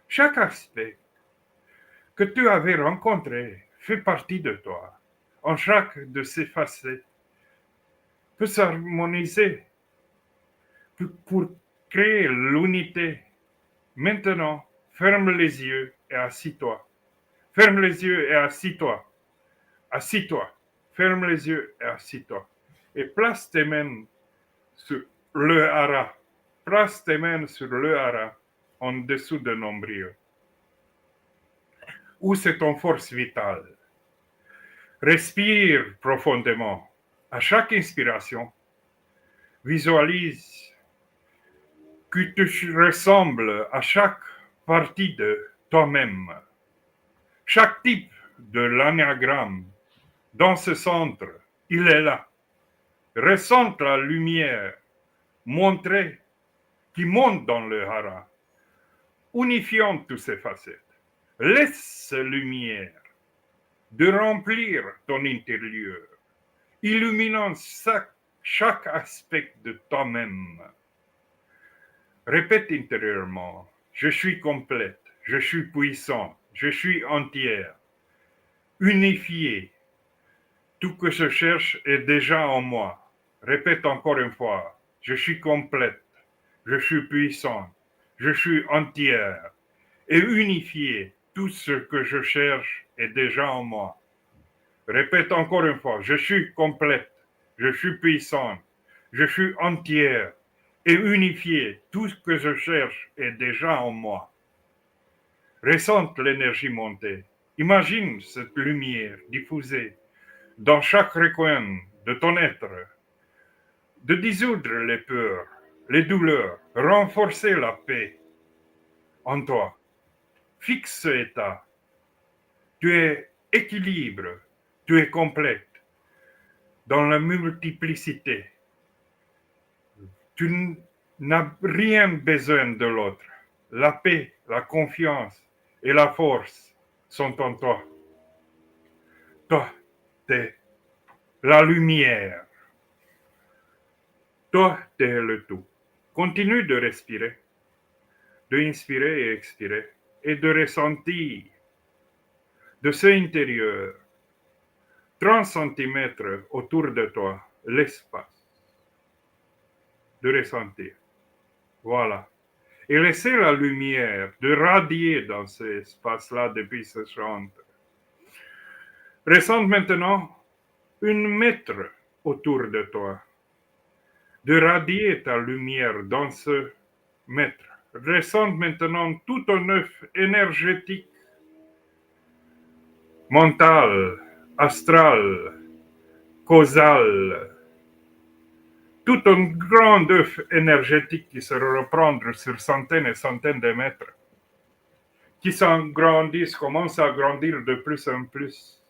Chaque aspect que tu avais rencontré fait partie de toi. En chaque de ces facettes peut s'harmoniser pour créer l'unité. Maintenant, ferme les yeux et assis-toi. Ferme les yeux et assis-toi. Assis-toi. Ferme les yeux et assis-toi. Et place tes mains sur le hara. Place tes mains sur le hara en dessous de nombril. Où c'est ton force vitale. Respire profondément. À chaque inspiration, visualise que tu ressembles à chaque partie de toi-même. Chaque type de l'anagramme, dans ce centre, il est là. Ressens la lumière montrée qui monte dans le hara, unifiant toutes ces facettes. Laisse cette lumière de remplir ton intérieur, illuminant chaque aspect de toi-même. Répète intérieurement, je suis complète, je suis puissant, je suis entière, unifié. Tout que je cherche est déjà en moi. Répète encore une fois, je suis complète, je suis puissante, je suis entière et unifié. Tout ce que je cherche est déjà en moi. Répète encore une fois, je suis complète, je suis puissante, je suis entière et unifié. Tout ce que je cherche est déjà en moi. Ressens l'énergie monter. Imagine cette lumière diffusée dans chaque recoin de ton être, de dissoudre les peurs, les douleurs, renforcer la paix en toi. Fixe ce état. Tu es équilibre, tu es complète dans la multiplicité. Tu n'as rien besoin de l'autre. La paix, la confiance et la force sont en toi. Toi, t'es la lumière. Toi, t'es le tout. Continue de respirer, de inspirer et expirer, et de ressentir de ce intérieur 30 cm autour de toi l'espace, de ressentir. Voilà. Et laisser la lumière de radier dans cet espace-là depuis ce chantre. Ressens maintenant 1 mètre autour de toi, de radier ta lumière dans ce mètre. Ressens maintenant tout un œuf énergétique, mental, astral, causal, tout un grand œuf énergétique qui se reprend sur centaines et centaines de mètres, qui s'agrandissent, commence à grandir de plus en plus,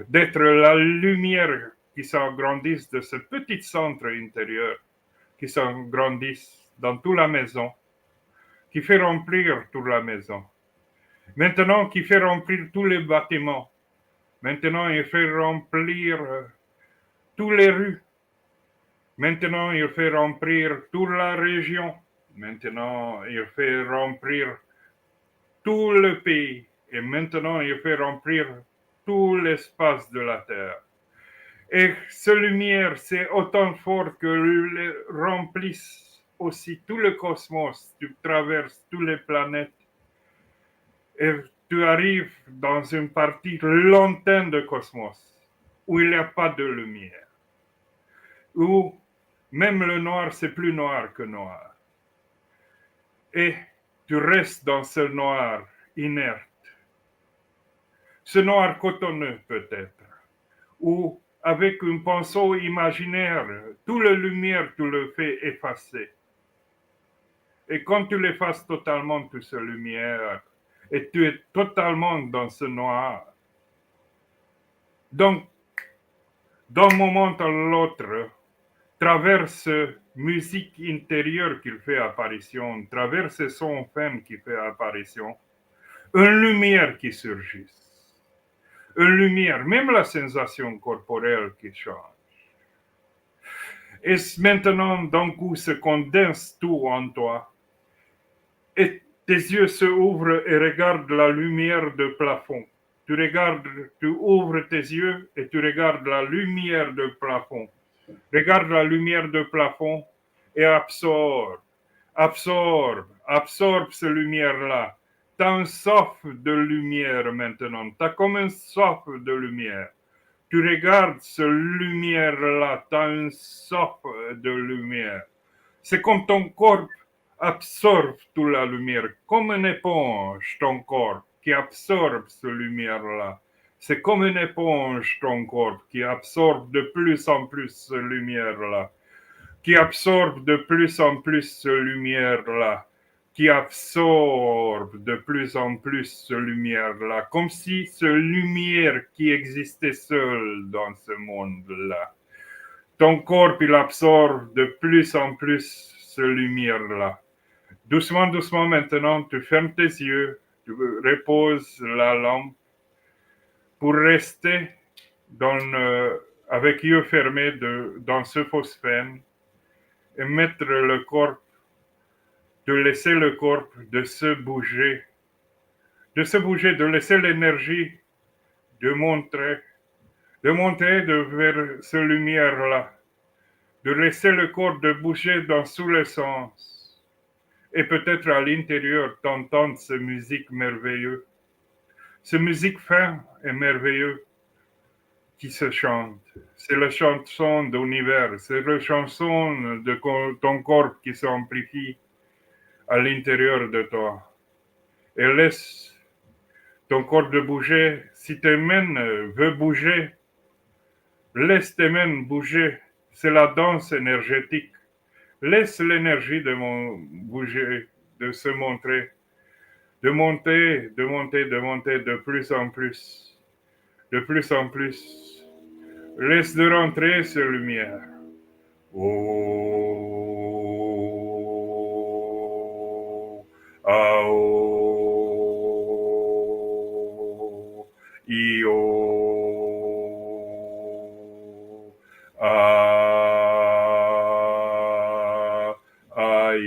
d'être la lumière qui s'agrandisse de ce petit centre intérieur, qui s'agrandisse dans toute la maison, qui fait remplir toute la maison. Maintenant, qui fait remplir tous les bâtiments. Maintenant, il fait remplir toutes les rues. Maintenant, il fait remplir toute la région. Maintenant, il fait remplir tout le pays. Et maintenant, il fait remplir tout l'espace de la Terre. Et cette lumière, c'est autant fort que remplisse aussi tout le cosmos. Tu traverses toutes les planètes. Et tu arrives dans une partie lointaine du cosmos où il n'y a pas de lumière. Où même le noir, c'est plus noir que noir. Et tu restes dans ce noir inerte. Ce noir cotonneux peut-être. Ou avec un pinceau imaginaire, toute la lumière, tu le fais effacer. Et quand tu l'effaces totalement, toute cette lumière, et tu es totalement dans ce noir. Donc, d'un moment à l'autre, traverse musique intérieure qu'il fait apparition, traverse son femme qui fait apparition, une lumière qui surgit, une lumière, même la sensation corporelle qui change. Et maintenant, d'un coup, se condense tout en toi, et tes yeux se ouvrent et regardent la lumière du plafond. Tu ouvres tes yeux et tu regardes la lumière du plafond. Regarde la lumière du plafond et absorbe cette lumière-là. Tu as un souffle de lumière maintenant. Tu as comme un souffle de lumière. Tu regardes cette lumière-là, tu as un souffle de lumière. C'est comme ton corps absorbe toute la lumière, comme une éponge, ton corps qui absorbe cette lumière-là. C'est comme une éponge, ton corps, qui absorbe de plus en plus cette lumière-là, qui absorbe de plus en plus cette lumière-là, qui absorbe de plus en plus cette lumière-là, comme si cette lumière qui existait seule dans ce monde-là. Ton corps, il absorbe de plus en plus cette lumière-là. Doucement, doucement, maintenant, tu fermes tes yeux, tu reposes la lampe pour rester avec yeux fermés dans ce phosphène et mettre le corps, de laisser le corps de se bouger, de laisser l'énergie de montrer vers cette lumière-là, de laisser le corps de bouger dans tous les sens. Et peut-être à l'intérieur, t'entendre cette musique merveilleuse, cette musique fin et merveilleuse qui se chante. C'est la chanson d'univers, c'est la chanson de ton corps qui s'amplifie à l'intérieur de toi. Et laisse ton corps de bouger. Si tes mains veulent bouger, laisse tes mains bouger. C'est la danse énergétique Laisse l'énergie de bouger, de se montrer, de monter, de monter, de monter de plus en plus, de plus en plus. Laisse de rentrer cette lumière. Oh, ah, oh, io, ah, ai,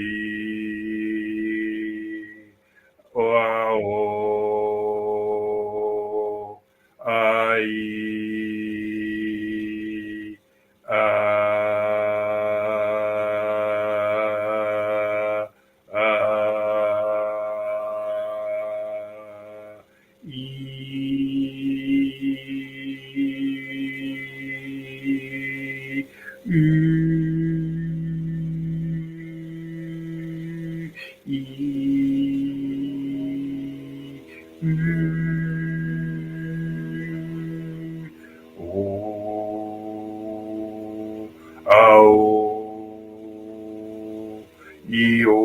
oh, ah, oh, ai, ah, ah, i, oh, ao, io,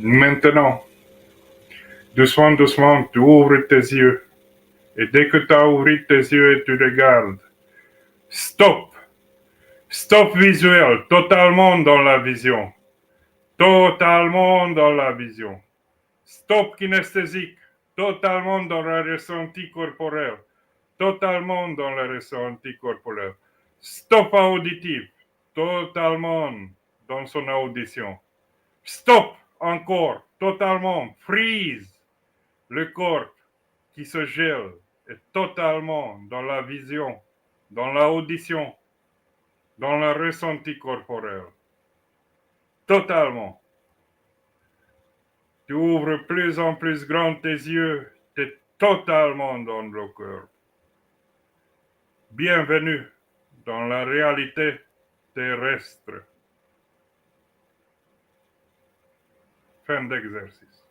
Maintenant, doucement, doucement, tu ouvres tes yeux. Et dès que tu as ouvert tes yeux et tu regardes, stop! Stop visuel, totalement dans la vision. Totalement dans la vision. Stop kinesthésique, totalement dans le ressenti corporel. Totalement dans le ressenti corporel. Stop auditif, totalement dans son audition. Stop encore, totalement, freeze. Le corps qui se gèle est totalement dans la vision, dans l'audition, dans le ressenti corporel. Totalement. Tu ouvres plus en plus grand tes yeux, tu es totalement dans le cœur. Bienvenue dans la réalité terrestre. Fin d'exercice.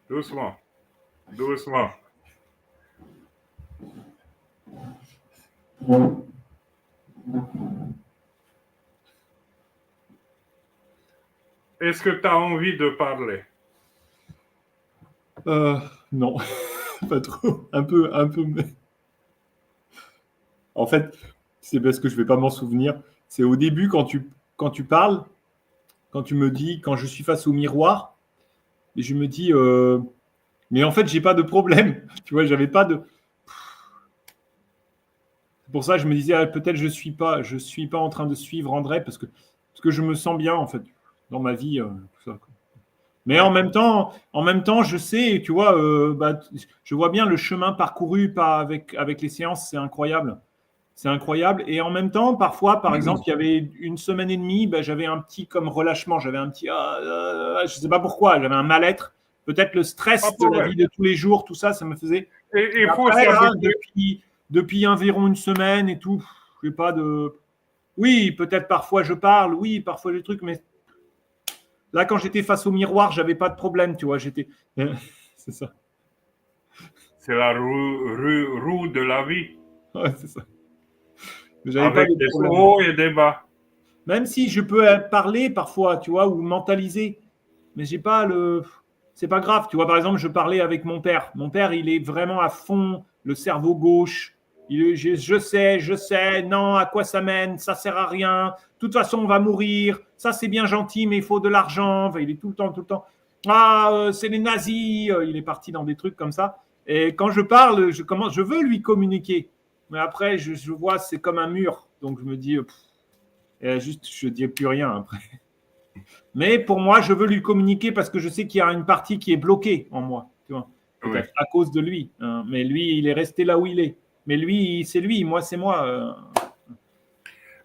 Doucement, doucement. Est-ce que tu as envie de parler? Non, pas trop. Un peu. Mais... En fait, c'est parce que je vais pas m'en souvenir. C'est au début quand tu parles, quand tu me dis, quand je suis face au miroir, et je me dis, mais en fait, j'ai pas de problème. Tu vois, j'avais pas de. C'est pour ça que je me disais, ah, peut-être je suis pas en train de suivre André parce que je me sens bien en fait dans ma vie, tout ça. Mais en même temps, je sais, tu vois, je vois bien le chemin parcouru avec les séances, c'est incroyable. C'est incroyable. Et en même temps, parfois, par exemple, il y avait une semaine et demie, j'avais un petit comme relâchement, j'avais un petit, je ne sais pas pourquoi, j'avais un mal-être. Peut-être le stress de la vie de tous les jours, tout ça, ça me faisait. Et faut après, là, depuis environ une semaine et tout, je n'ai pas de. Oui, peut-être parfois je parle, oui, parfois des trucs, mais là, quand j'étais face au miroir, j'avais pas de problème, tu vois. J'étais. C'est ça. C'est la roue de la vie. Ouais, c'est ça. J'avais Avec pas de des problème. hauts et des bas. Même si je peux parler parfois, tu vois, ou mentaliser, mais j'ai pas le. C'est pas grave, tu vois. Par exemple, je parlais avec mon père. Mon père, il est vraiment à fond, le cerveau gauche. Je sais, non, à quoi ça mène, ça sert à rien. De toute façon, on va mourir. Ça, c'est bien gentil, mais il faut de l'argent. Enfin, il est tout le temps, tout le temps. Ah, c'est les nazis. Il est parti dans des trucs comme ça. Et quand je parle, je veux lui communiquer. Mais après, je vois, c'est comme un mur. Donc, je me dis, et juste, je ne dis plus rien après. Mais pour moi, je veux lui communiquer parce que je sais qu'il y a une partie qui est bloquée en moi, tu vois, Oui. peut-être à cause de lui. Hein. Mais lui, il est resté là où il est. Mais lui, c'est lui, moi, c'est moi.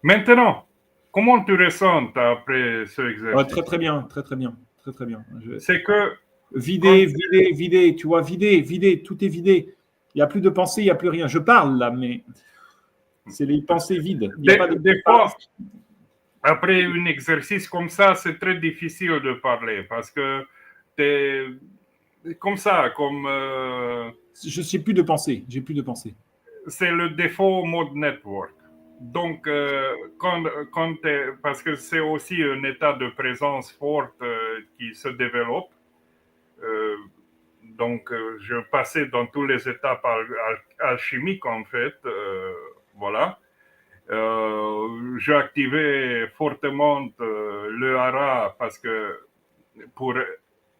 Maintenant, comment tu ressens après ce exercice? Très, très bien, très, très bien, très, très bien. C'est que quand Vider, tu vois, vider, tout est vidé. Il n'y a plus de pensée, il n'y a plus rien. Je parle là, mais c'est les pensées vides. Il n'y a pas de. des fois, après un exercice comme ça, c'est très difficile de parler parce que tu es comme ça, comme Je sais plus de pensée. J'ai plus de pensée. c'est le défaut mode network. Donc, parce que c'est aussi un état de présence forte qui se développe. Euh, donc, je passais dans tous les étapes alchimiques, en fait. Voilà. J'ai activé fortement le hara parce que pour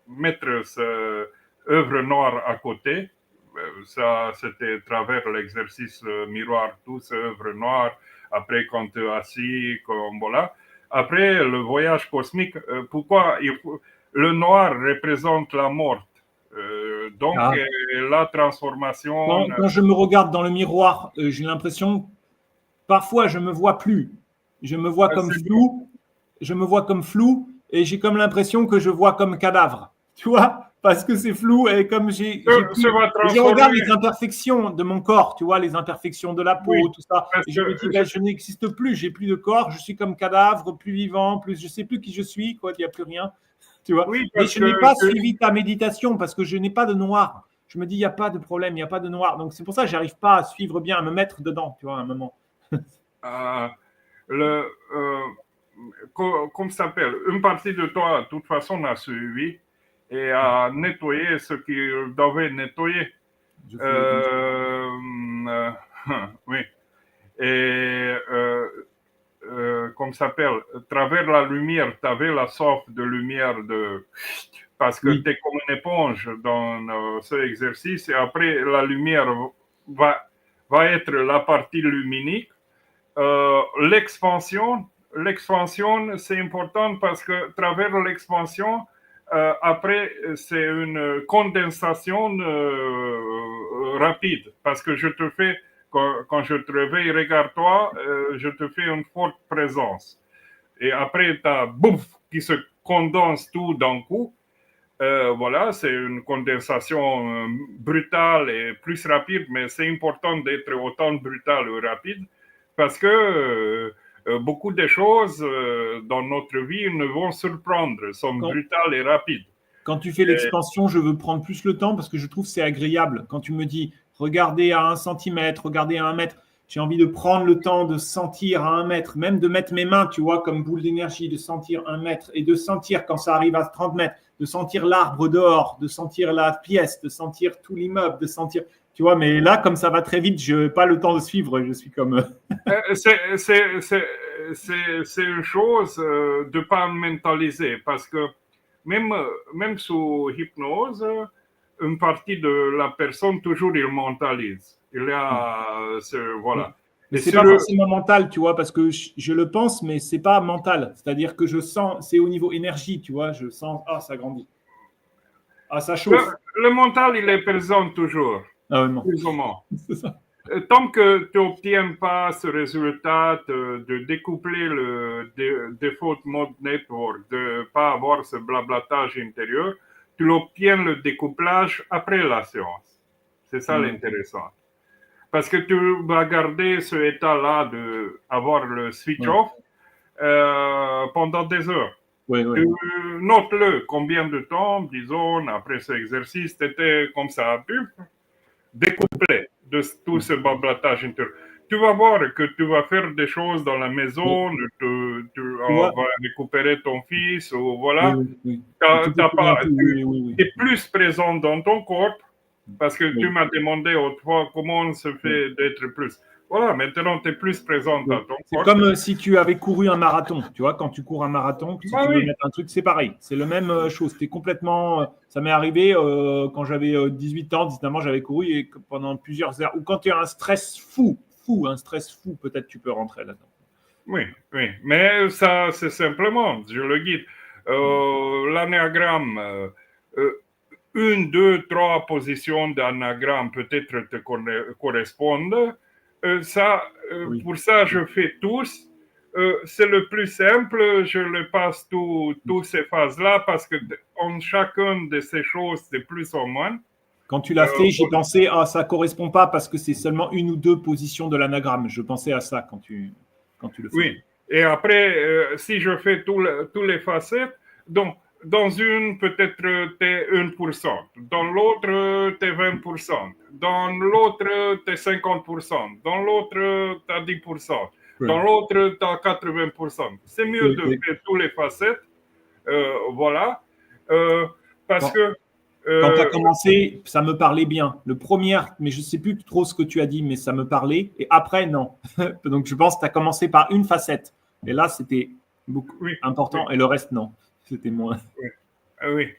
mettre ce œuvre noire à côté, ça c'était à travers l'exercice miroir, tout ce œuvre noire. Après, quand tu es assis, comme voilà. Après, le voyage cosmique, pourquoi le noir représente la mort. Donc, Ah. la transformation. Quand je me regarde dans le miroir, j'ai l'impression, parfois, je me vois plus. Je me vois comme C'est bon. flou. Je me vois comme flou et j'ai comme l'impression que je vois comme cadavre. Tu vois? Parce que c'est flou et comme j'ai Se plus. va Et je regarde transformer, les imperfections de mon corps, tu vois, les imperfections de la oui, peau, tout ça. parce Et je me que dis, ben, je n'existe plus, j'ai plus de corps, je suis comme cadavre, plus vivant, plus je sais plus qui je suis, quoi, il n'y a plus rien. Tu vois? oui, Mais parce je que n'ai pas suivi ta méditation parce que je n'ai pas de noir. Je me dis, il n'y a pas de problème, il n'y a pas de noir. Donc c'est pour ça que j'arrive pas à suivre bien, à me mettre dedans, tu vois, à un moment. euh, le, comme ça s'appelle, une partie de toi, de toute façon, a suivi et a nettoyé ce qu'il devait nettoyer. Je fais le constat. Euh, euh, oui. Et comme ça s'appelle, à travers la lumière, tu avais la soif de lumière parce que Oui. tu es comme une éponge dans ce exercice et après la lumière va, va être la partie luminique. L'expansion, c'est important parce que à travers l'expansion, après, c'est une condensation rapide. Parce que je te fais, quand je te réveille, regarde-toi, je te fais une forte présence. Et après, tu as bouf, qui se condense tout d'un coup. Voilà, c'est une condensation brutale et plus rapide, mais c'est important d'être autant brutal ou rapide parce que beaucoup de choses dans notre vie nous vont surprendre, sont Quand, brutales et rapides. Quand tu fais Et, l'expansion, je veux prendre plus le temps parce que je trouve que c'est agréable. Quand tu me dis regardez à 1 centimètre, regardez à 1 mètre, j'ai envie de prendre le temps de sentir à 1 mètre, même de mettre mes mains, tu vois, comme boule d'énergie, de sentir 1 mètre et de sentir quand ça arrive à 30 mètres, de sentir l'arbre dehors, de sentir la pièce, de sentir tout l'immeuble, de sentir, tu vois, mais là, comme ça va très vite, je n'ai pas le temps de suivre. Je suis comme. c'est une chose de ne pas mentaliser parce que même sous hypnose, une partie de la personne, toujours, il mentalise. Il y a, voilà. Mais Et c'est sur pas le, forcément mental, tu vois, parce que je le pense, mais c'est pas mental. C'est-à-dire que je sens, c'est au niveau énergie, tu vois, je sens, ah, ça grandit, ah, ça le, chauffe. le mental, il est présent toujours, Ah, non, plus ou moins. c'est ça. Tant que tu n'obtiens pas ce résultat de découpler le default mode network, de ne pas avoir ce blablatage intérieur, tu l'obtiens le découplage après la séance. C'est ça Ouais. l'intéressant. Parce que tu vas garder ce état-là d'avoir le switch Ouais. off pendant des heures. Ouais, ouais. Tu notes-le combien de temps, disons, après cet exercice, tu étais comme ça, découplé de tout ce blablatage intérieur. tu vas voir que tu vas faire des choses dans la maison, on va récupérer ton fils, ou voilà. Oui. Tu es plus présent dans ton corps, parce que tu m'as demandé autrefois comment se fait d'être plus. Voilà, maintenant tu es plus présent dans ton C'est corps. comme si tu avais couru un marathon. Tu vois, quand tu cours un marathon, si Bah tu veux oui. mettre un truc, c'est pareil. C'est la même chose. T'es complètement. Ça m'est arrivé quand j'avais 18 ans, 19 ans, j'avais couru et pendant plusieurs heures. Ou quand tu as un stress fou, peut-être tu peux rentrer là-dedans. Oui, oui. Mais ça, c'est simplement, je le guide. L'anagramme, une, deux, trois positions d'anagramme peut-être te correspondent. Oui. Pour ça, je fais tous. C'est le plus simple, je le passe toutes ces phases-là parce que en chacune de ces choses, c'est plus ou moins. Quand tu l'as fait, j'ai pensé, ça ne correspond pas parce que c'est seulement une ou deux positions de l'anagramme. Je pensais à ça quand tu le fais. Oui, et après, si je fais tous les facettes, donc dans une, peut-être tu es 1%, dans l'autre, tu es 20%, dans l'autre, tu es 50%, dans l'autre, tu as 10%, dans l'autre, tu as 80%. C'est mieux de faire tous les facettes, voilà, parce que... Quand tu as commencé, ça me parlait bien. Le premier, mais je ne sais plus trop ce que tu as dit, mais ça me parlait. Et après, non. Donc, je pense que tu as commencé par une facette. Et là, c'était beaucoup important. Oui. Et le reste, non. C'était moins. Oui.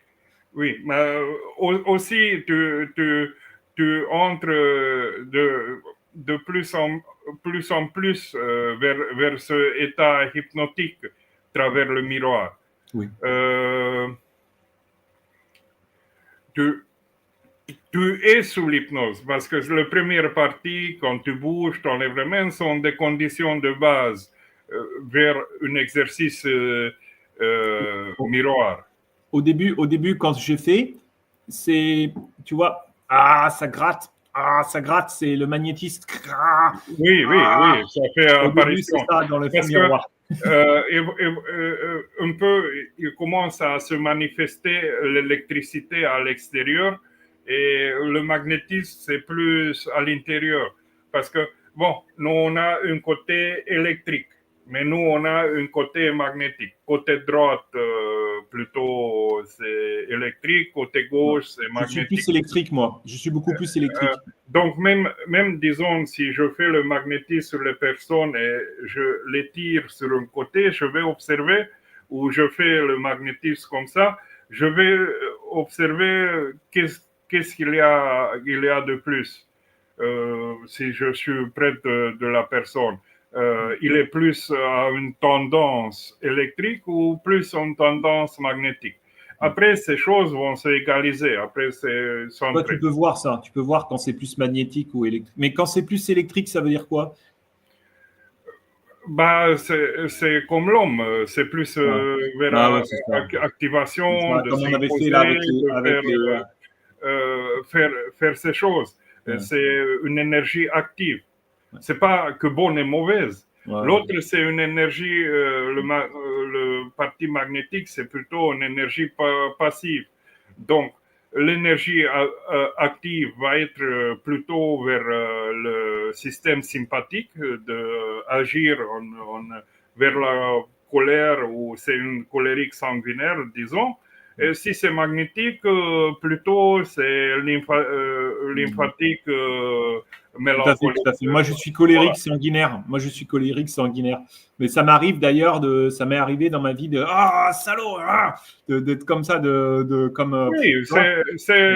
Mais aussi, tu entres de plus en plus vers ce état hypnotique à travers le miroir. Oui. Tu es sous l'hypnose parce que la première partie, quand tu bouges ton lèvres-mains, sont des conditions de base vers un exercice miroir. Au début, quand j'ai fait, c'est, tu vois, ça gratte. Ça gratte, c'est le magnétisme. Oui, ça fait apparition. Début, c'est ça dans le film miroir. Un peu, il commence à se manifester l'électricité à l'extérieur et le magnétisme, c'est plus à l'intérieur. Parce que, bon, nous, on a un côté électrique, mais nous, on a un côté magnétique. Côté droite, plutôt, c'est électrique. Côté gauche, c'est magnétique. Je suis plus électrique, moi. Je suis beaucoup plus électrique. Donc, même, disons, si je fais le magnétisme sur les personnes et je les tire sur un côté, je vais observer, ou je fais le magnétisme comme ça, je vais observer qu'est-ce qu'il y a de plus si je suis près de la personne. Il est plus à une tendance électrique ou plus à une tendance magnétique. Après, ces choses vont s'égaliser. Après, c'est centré. Toi, tu peux voir ça. Tu peux voir quand c'est plus magnétique ou électrique. Mais quand c'est plus électrique, ça veut dire quoi? Bah, c'est comme l'homme. C'est plus vers activation, de comme on avait fait là faire ces choses. C'est une énergie active. C'est pas que bonne et mauvaise. L'autre, c'est une énergie, le parti magnétique, c'est plutôt une énergie passive. Donc, l'énergie active va être plutôt vers le système sympathique, d'agir vers la colère, ou c'est une colérique sanguinaire, disons. Et si c'est magnétique, plutôt c'est lymphatique mélancolique. Tout à fait. Moi, je suis colérique sanguinaire. Mais ça m'arrive d'ailleurs ça m'est arrivé dans ma vie de salaud, d'être comme ça, oui, c'est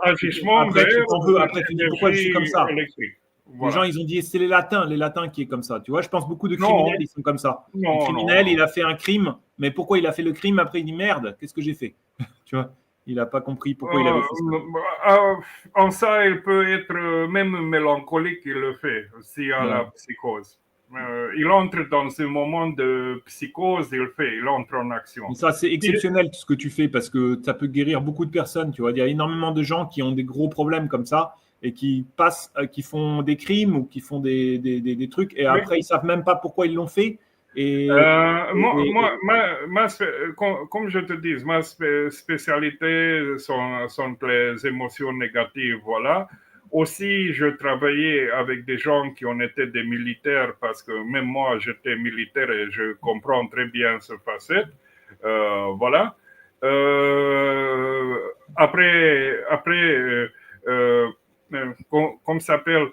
agissement. Après, tu t'en veux. Après, tu dis pourquoi je suis comme ça. Électrique. Les gens, ils ont dit c'est les latins qui est comme ça. Tu vois, je pense beaucoup de criminels, ils sont comme ça. Le criminel, il a fait un crime, mais pourquoi il a fait le crime? Après, il dit merde, qu'est-ce que j'ai fait? Tu vois, il n'a pas compris pourquoi il avait fait ça. En ça, il peut être même mélancolique, il le fait, s'il y a la psychose. Il entre dans ce moment de psychose, il entre en action. Mais ça, c'est exceptionnel ce que tu fais parce que ça peut guérir beaucoup de personnes. Tu vois, il y a énormément de gens qui ont des gros problèmes comme ça et qui font des crimes ou qui font des trucs et après ils savent même pas pourquoi ils l'ont fait. Comme je te dis, ma spécialité sont les émotions négatives, voilà. Aussi, je travaillais avec des gens qui ont été des militaires parce que même moi, j'étais militaire et je comprends très bien ce facette. Voilà. Après, comme ça s'appelle,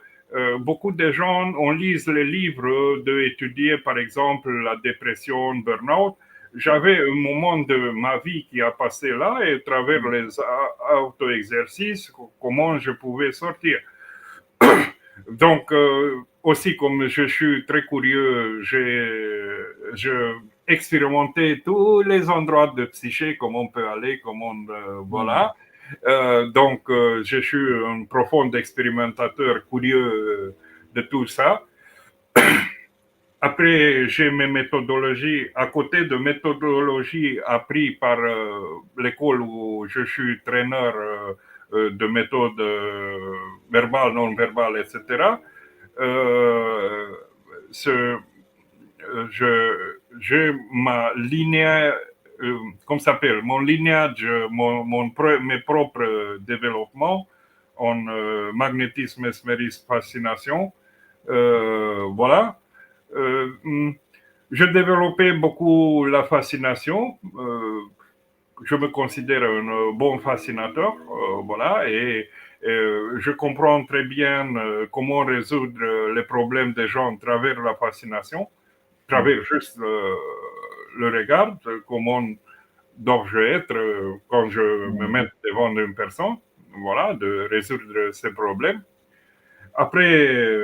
beaucoup de gens, on lit les livres d'étudier, par exemple, la dépression, burn-out. J'avais un moment de ma vie qui a passé là et à travers les auto-exercices, comment je pouvais sortir. Donc, aussi, comme je suis très curieux, j'ai expérimenté tous les endroits de psyché, comment on peut aller, comment voilà. Donc, je suis un profond expérimentateur curieux de tout ça. Après, j'ai mes méthodologies, à côté de méthodologies apprises par l'école où je suis traîneur de méthodes verbales, non-verbales, etc. Euh, ce, j'ai ma lignée, comment ça s'appelle, mon lignage, mes propres développements en magnétisme, mesmérisme, fascination. Voilà. Je développais beaucoup la fascination. Je me considère un bon fascinateur, voilà, et je comprends très bien comment résoudre les problèmes des gens à travers la fascination, à travers juste le regard, comment dois-je être quand je me mets devant une personne, voilà, de résoudre ces problèmes. Après,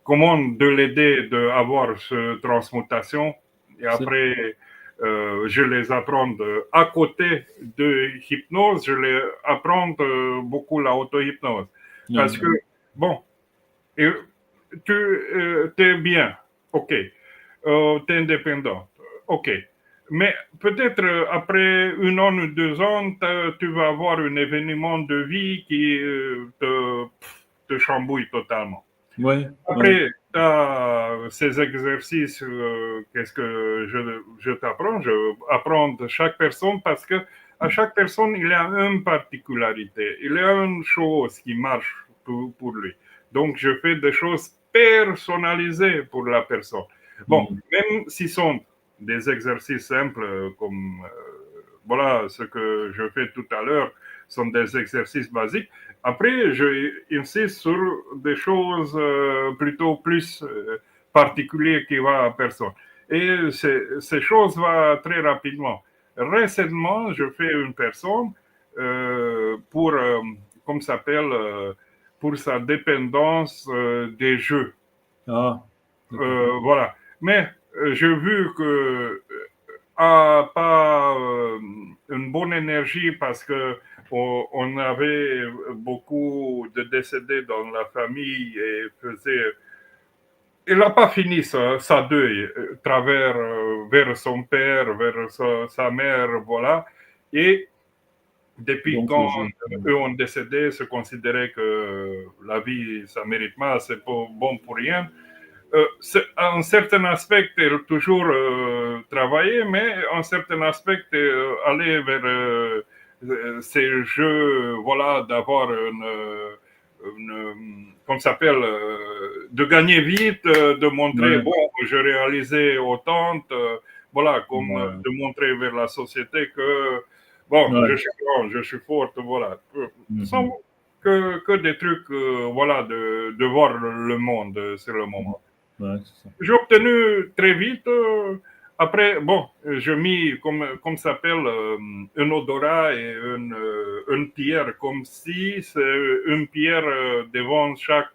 comment de l'aider d'avoir cette transmutation et après, je les apprends à côté de hypnose, je les apprends beaucoup la auto-hypnose. Parce que, bon, tu es bien, ok, tu es indépendant, ok. Mais peut-être après 1 an ou 2 ans, tu vas avoir un événement de vie qui te chambouille totalement. Ouais. Après, tu as ces exercices, qu'est-ce que je t'apprends? Je apprends de chaque personne parce que à chaque personne, il y a une particularité, il y a une chose qui marche pour lui. Donc, je fais des choses personnalisées pour la personne. Bon, même si ce sont des exercices simples comme voilà ce que je fais tout à l'heure, sont des exercices basiques. Après, j'insiste sur des choses plutôt plus particulières qui vont à personne. Et ces choses vont très rapidement. Récemment, je fais une personne pour, comme ça s'appelle, pour sa dépendance des jeux. Ah, Voilà. Mais j'ai vu que pas une bonne énergie parce que on avait beaucoup de décédés dans la famille et faisait. Il n'a pas fini sa deuil travers vers son père, vers sa mère, voilà. Et depuis donc, quand eux ont décédé, se considérait que la vie, ça mérite pas, c'est pas bon pour rien. Un certain aspect, toujours travailler, mais un certain aspect, aller vers ces jeux, voilà, d'avoir comment ça s'appelle, de gagner vite, de montrer, bon, je réalisais autant, voilà, comme de montrer vers la société que, bon, je suis grand, je suis forte, voilà. Sans que des trucs, voilà, de voir le monde sur le moment. Ouais, c'est ça. J'ai obtenu très vite. Après, bon, je mis, comme ça s'appelle, un odorat et une pierre, comme si c'est une pierre devant chaque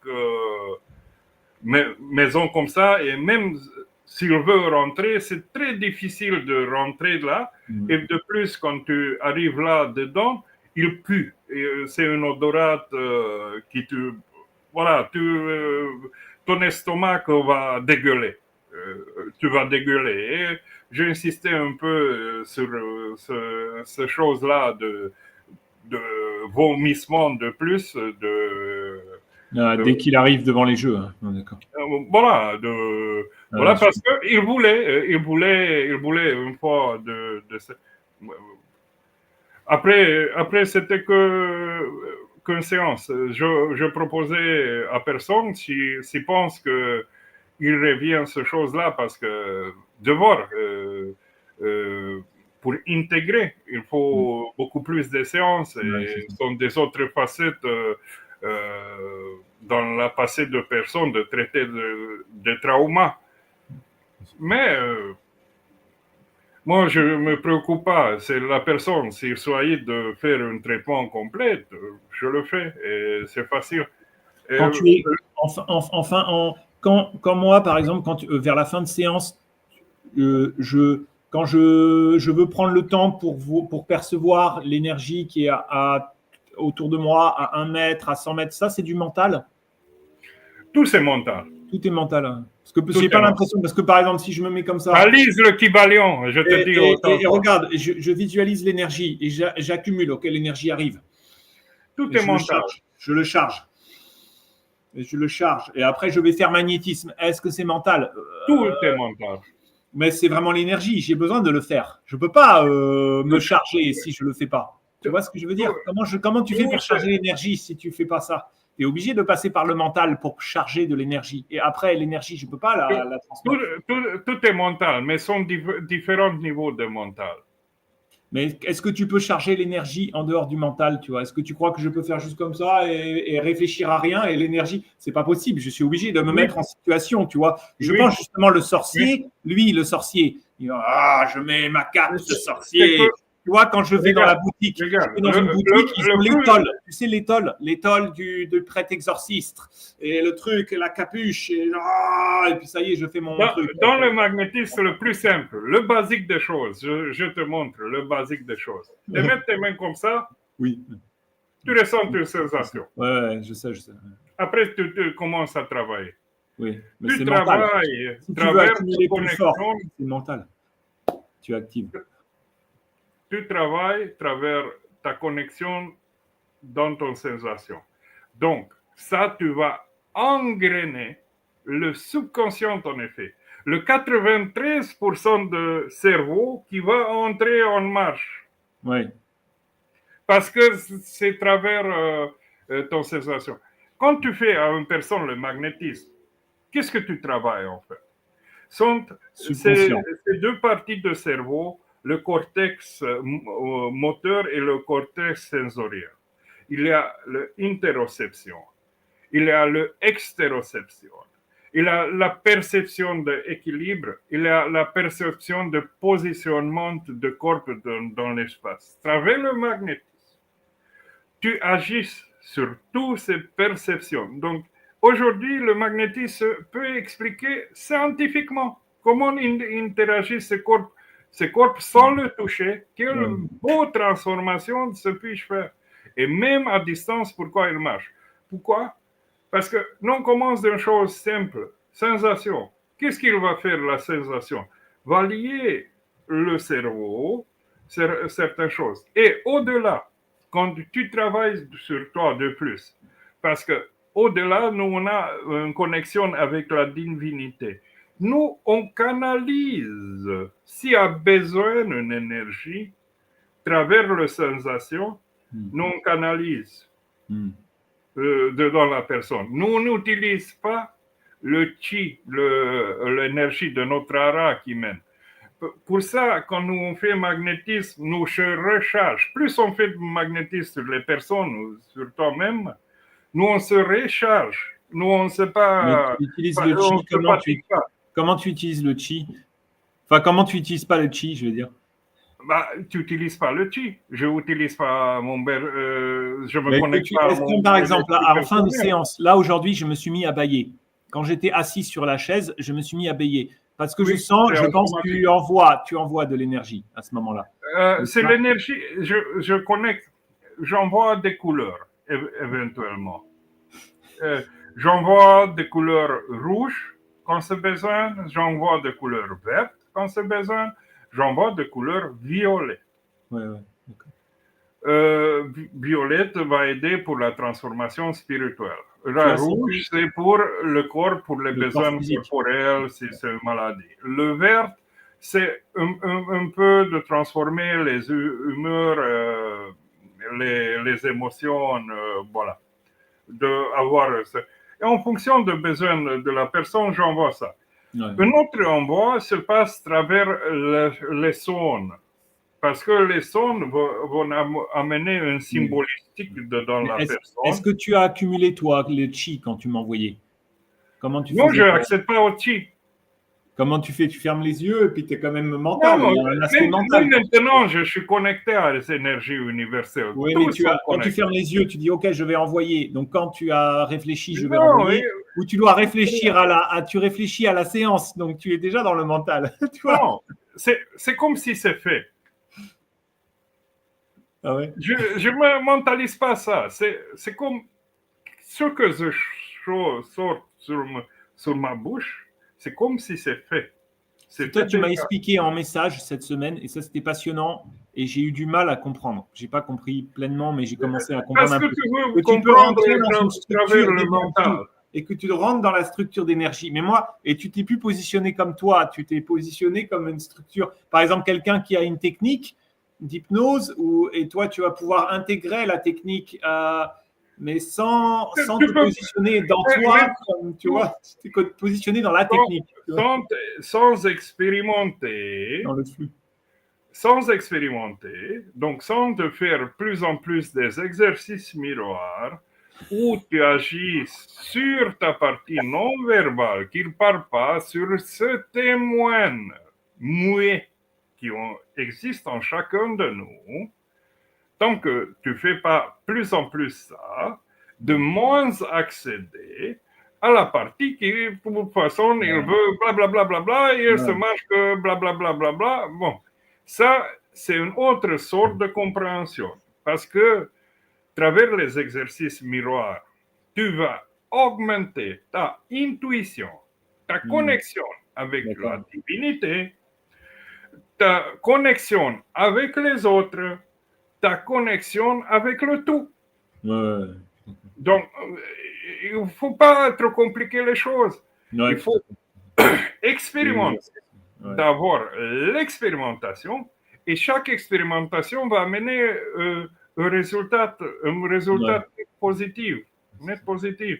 maison comme ça. Et même s'il veut rentrer, c'est très difficile de rentrer là. Et de plus, quand tu arrives là-dedans, il pue. C'est un odorat qui te... Voilà, ton estomac va dégueuler. Tu vas dégueuler. Et j'ai insisté un peu sur ces choses-là de vomissement de plus, dès qu'il arrive devant les jeux. Hein. D'accord. Voilà, voilà je... parce qu'il voulait, il voulait une fois Après c'était que qu'une séance. Je proposais à personne s'il pense qu'il revient ces choses-là parce que devoir, pour intégrer, il faut beaucoup plus de séances et c'est ça. sont des autres facettes dans la passé de personnes de traiter de traumas. Mais moi, je ne me préoccupe pas. C'est la personne. S'il choisit de faire un traitement complet, je le fais et c'est facile. Et, Quand tu es, quand moi, par exemple, vers la fin de séance, quand je veux prendre le temps pour percevoir l'énergie qui est autour de moi, à 1 mètre, à 100 mètres, ça, c'est du mental. tout c'est mental. Tout est mental. Hein. Parce que j'ai pas l'impression, parce que par exemple, si je me mets comme ça. Lise le Kybalion, je te dis autant. Et regarde, je visualise l'énergie et j'accumule, ok, l'énergie arrive. Tout est mental. Je le charge. Et je le charge. Et après, je vais faire magnétisme. Est-ce que c'est mental? Tout est mental. Mais c'est vraiment l'énergie. J'ai besoin de le faire. Je ne peux pas me charger si je ne le fais pas. Tu vois ce que je veux dire? Comment tu fais pour charger l'énergie si tu ne fais pas ça? Tu es obligé de passer par le mental pour charger de l'énergie. Et après, l'énergie, je ne peux pas la transmettre. Tout est mental, mais sont différents niveaux de mental. Mais est-ce que tu peux charger l'énergie en dehors du mental, tu vois? Est-ce que tu crois que je peux faire juste comme ça et réfléchir à rien et l'énergie, c'est pas possible. Je suis obligé de me mettre en situation, tu vois? Je pense justement le sorcier, lui, le sorcier, il va, je mets ma cape de sorcier. Tu vois, quand je vais dans la boutique, je vais dans une boutique, ils ont l'étole. Tu sais, l'étole du prêtre exorciste. Et le truc, la capuche, et puis ça y est, je fais mon truc. Dans le magnétisme, le plus simple, le basique des choses, je te montre le basique des choses. Tu mets tes mains comme ça, oui. Tu ressens tes sensations. Ouais, je sais. Après, tu commences à travailler. Oui, mais tu travailles, si tu veux accumuler plus fort, c'est mental. Tu actives. Tu travailles à travers ta connexion dans ton sensation. Donc, ça, tu vas engrainer le subconscient, en effet. Le 93% de cerveau qui va entrer en marche. Oui. Parce que c'est à travers ton sensation. Quand tu fais à une personne le magnétisme, qu'est-ce que tu travailles en fait? C'est deux parties du cerveau, le cortex moteur et le cortex sensoriel. Il y a l'interoception, il y a l'extéroception, il y a la perception d'équilibre, il y a la perception de positionnement de corps dans l'espace. À travers le magnétisme, tu agis sur toutes ces perceptions. Donc, aujourd'hui, le magnétisme peut expliquer scientifiquement comment interagissent ces corps sans le toucher, quelle beau transformation se puis-je faire. Et même à distance, pourquoi il marche. Pourquoi? Parce que nous on commence d'une chose simple, sensation. Qu'est-ce qu'il va faire la sensation? Va lier le cerveau sur certaines choses. Et au-delà, quand tu travailles sur toi de plus, parce que au-delà, nous on a une connexion avec la divinité. Nous, on canalise, s'il y a besoin d'une énergie, à travers les sensations, nous on canalise dans la personne. Nous n'utilisons pas le chi, l'énergie de notre aura qui mène. Pour ça, quand nous on fait magnétisme, nous se recharge. Plus on fait de magnétisme sur les personnes ou sur toi-même, nous on se recharge. Nous on ne sait pas. Mais tu utilises le chi, comment tu utilises le chi? Enfin, comment tu n'utilises pas le chi, je veux dire? Tu n'utilises pas le chi. Je n'utilise pas je me connecte pas. Par exemple, en fin de séance, là aujourd'hui, je me suis mis à bâiller. Quand j'étais assis sur la chaise, je me suis mis à bâiller. Parce que je pense que tu envoies de l'énergie à ce moment-là. C'est l'énergie, je connecte, j'envoie des couleurs éventuellement. J'envoie des couleurs rouges quand c'est besoin, j'envoie des couleurs vertes quand c'est besoin, j'envoie des couleurs violettes. Violette va aider pour la transformation spirituelle. La rouge, c'est pour le corps, pour les besoins corporels, si c'est une maladie. Le vert, c'est un peu de transformer les humeurs les émotions, voilà. Et en fonction des besoins de la personne, j'envoie ça. Ouais. Un autre envoi se passe à travers les sons. Parce que les sons vont amener une symbolistique dans la Est-ce personne. que tu as accumulé, toi, le chi quand tu m'envoyais? Comment tu Non, faisais je n'accède pas au chi. Comment tu fais? Tu fermes les yeux et puis tu es quand même mental. Non, Il y a un aspect mental. maintenant, je suis connecté à les énergies universelles. Oui, mais Tous sont quand tu connectés. fermes les yeux, tu dis OK, je vais envoyer. Donc quand tu as réfléchi, je vais Non, envoyer. Ou tu dois réfléchir tu réfléchis à la séance. Donc tu es déjà dans le mental. Tu vois? non, c'est comme si c'est fait. Ah ouais. Je ne me mentalise pas ça. C'est comme ce que je sort sur ma bouche, c'est comme si c'est fait. Toi, tu m'as expliqué en message cette semaine et ça, c'était passionnant et j'ai eu du mal à comprendre. Je n'ai pas compris pleinement, mais j'ai commencé à comprendre Parce un que peu. tu veux Que tu peux comprendre rentrer dans une à structure travers le d'énergie mental. et que tu rentres dans la structure d'énergie. Mais moi, et tu t'es plus positionné comme toi, tu t'es positionné comme une structure. Par exemple, quelqu'un qui a une technique d'hypnose et toi, tu vas pouvoir intégrer la technique, mais sans te positionner dans toi, comme, tu vois, tu t'es positionné dans la technique. Sans expérimenter. Dans le flux. Sans expérimenter, donc sans te faire plus en plus des exercices miroirs où tu agis sur ta partie non verbale qui ne parle pas, sur ce témoin muet qui existe en chacun de nous, tant que tu ne fais pas plus en plus ça, de moins accéder à la partie qui, de toute façon, il veut blablabla, bla, bla, bla, et il se marche que blablabla, bla, bla, bla. Bon, ça, c'est une autre sorte de compréhension. Parce que, à travers les exercices miroirs, tu vas augmenter ta intuition, ta connexion avec la divinité, ta connexion avec les autres, ta connexion avec le tout. Ouais. Donc, il ne faut pas trop compliquer les choses. Ouais, il faut expérimenter. D'avoir l'expérimentation et chaque expérimentation va amener un résultat positif, net positif.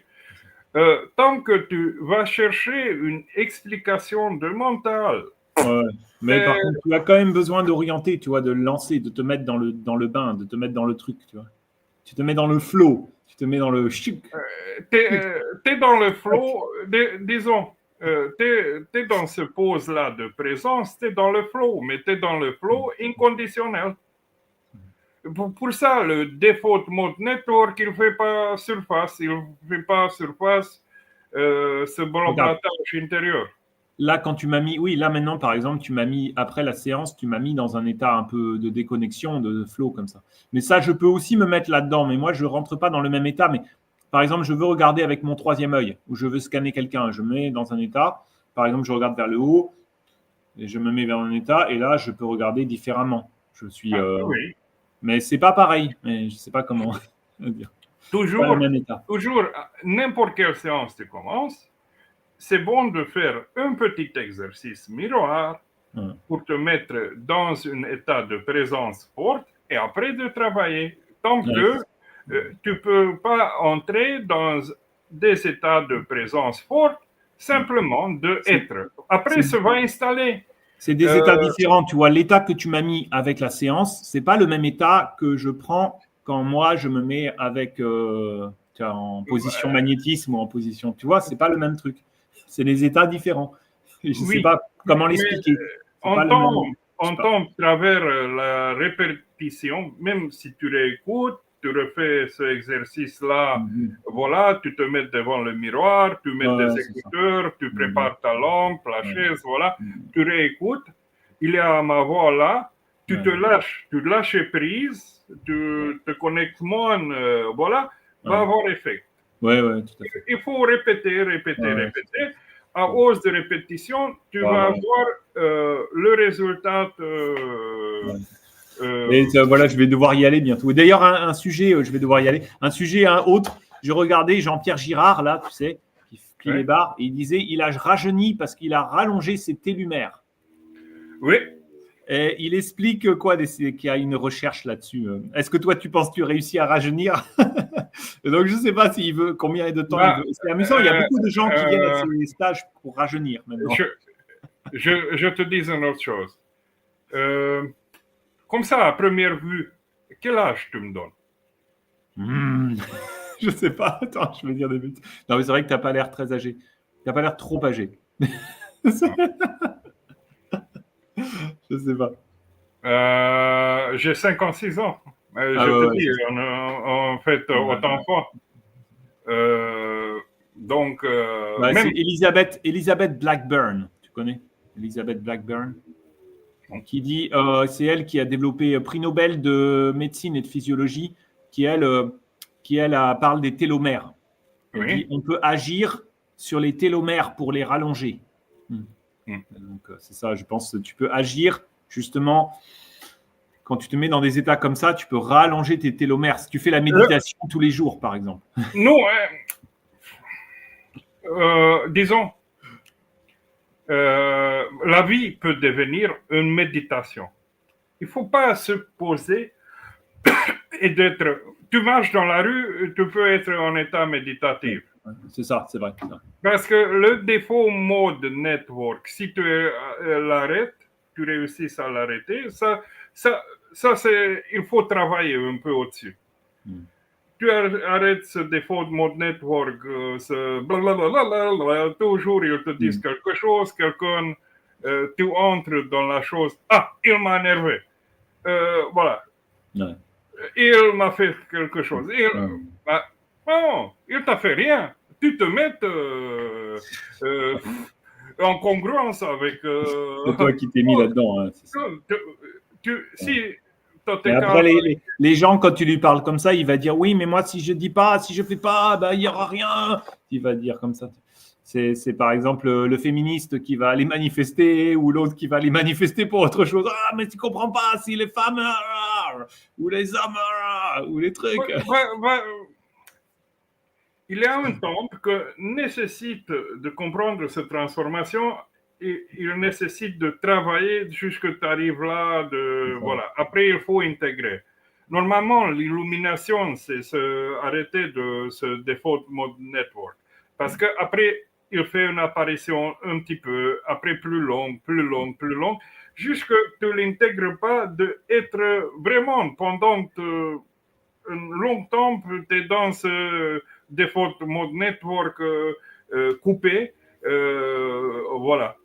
Tant que tu vas chercher une explication de mental. Mais par contre, tu as quand même besoin d'orienter, tu vois, de lancer, de te mettre dans le bain, de te mettre dans le truc, tu vois. Tu te mets dans le flow, tu te mets dans le chic. T'es dans le flow, disons, t'es dans ce pose-là de présence, t'es dans le flow, mais t'es dans le flow inconditionnel. Pour ça, le default mode network, il ne fait pas surface, ce blablatage intérieur. Là, quand tu m'as mis, oui, là maintenant, par exemple, tu m'as mis, après la séance, tu m'as mis dans un état un peu de déconnexion, de flow comme ça. Mais ça, je peux aussi me mettre là-dedans, mais moi, je ne rentre pas dans le même état. Mais par exemple, je veux regarder avec mon troisième œil, ou je veux scanner quelqu'un, je me mets dans un état, par exemple, je regarde vers le haut, et je me mets vers un état, et là, je peux regarder différemment. Je suis, oui. Mais c'est pas pareil, mais je ne sais pas comment dire. Toujours, n'importe quelle séance tu commences, c'est bon de faire un petit exercice miroir pour te mettre dans un état de présence forte et après de travailler. Tant que tu ne peux pas entrer dans des états de présence forte, simplement d'être. Après, ça va installer. C'est des états différents, tu vois. L'état que tu m'as mis avec la séance, c'est pas le même état que je prends quand moi je me mets avec en position magnétisme ou en position, tu vois, c'est pas le même truc. C'est des états différents. Je sais pas comment l'expliquer. On tombe à travers la répétition, même si tu réécoutes, tu refais ce exercice-là, voilà, tu te mets devant le miroir, tu mets des écouteurs, tu prépares ta lampe, la chaise, voilà, tu réécoutes, il y a ma voix là, tu lâches prise, tu te connectes moins, voilà, va avoir effet. Tout à fait. Il faut répéter. À hausse de répétition, tu vas avoir le résultat. Et voilà, je vais devoir y aller bientôt. D'ailleurs, un sujet, je vais devoir y aller. Un sujet, un autre. Je regardais Jean-Pierre Girard, là, tu sais, qui plie les barres, et il disait il a rajeuni parce qu'il a rallongé ses télumères. Oui. Et il explique quoi qu'il y a une recherche là-dessus. Est-ce que toi, tu penses que tu réussis à rajeunir? Donc, je ne sais pas s'il veut, combien de temps il veut. C'est amusant, il y a beaucoup de gens qui viennent à ces stages pour rajeunir maintenant. Je te dis une autre chose. Comme ça, à première vue, quel âge tu me donnes? Je ne sais pas. Attends, je vais dire des bêtises. Non, mais c'est vrai que tu n'as pas l'air très âgé. Tu n'as pas l'air trop âgé. Je ne sais pas. J'ai 56 ans. Dis, en fait, autant fois. Donc, même... C'est Elizabeth Blackburn. Tu connais Elizabeth Blackburn? Qui dit, c'est elle qui a développé prix Nobel de médecine et de physiologie, qui parle des télomères. Elle dit, on peut agir sur les télomères pour les rallonger. Donc, c'est ça, je pense que tu peux agir justement quand tu te mets dans des états comme ça, tu peux rallonger tes télomères. Si tu fais la méditation tous les jours, par exemple. Non, disons, la vie peut devenir une méditation. Il ne faut pas se poser et d'être... Tu marches dans la rue, tu peux être en état méditatif. C'est ça, c'est vrai. Parce que le défaut mode network, si tu l'arrêtes, tu réussis à l'arrêter, ça c'est, il faut travailler un peu au-dessus. Tu arrêtes ce défaut de mode network, toujours ils te disent quelque chose, quelqu'un, tu entres dans la chose, il m'a énervé. Voilà. Il m'a fait quelque chose. Non, il t'a fait rien. Tu te mets en congruence avec... c'est toi qui t'es mis là-dedans. Hein, après, les gens, quand tu lui parles comme ça, il va dire oui, mais moi, si je dis pas, si je fais pas, il n'y aura rien. Il va dire comme ça. C'est par exemple le féministe qui va aller manifester ou l'autre qui va aller manifester pour autre chose. Ah, mais tu comprends pas si les femmes ou les hommes ou les trucs. Il y a un temps que nécessite de comprendre cette transformation et il nécessite de travailler jusqu'à tu arrives là. Voilà. Après, il faut intégrer. Normalement, l'illumination, c'est arrêter de ce défaut mode network. Parce qu'après, il fait une apparition un petit peu, après plus longue, jusqu'à tu ne l'intègres pas d'être vraiment pendant un long temps, tu es dans ce défaut mode network coupé. Voilà.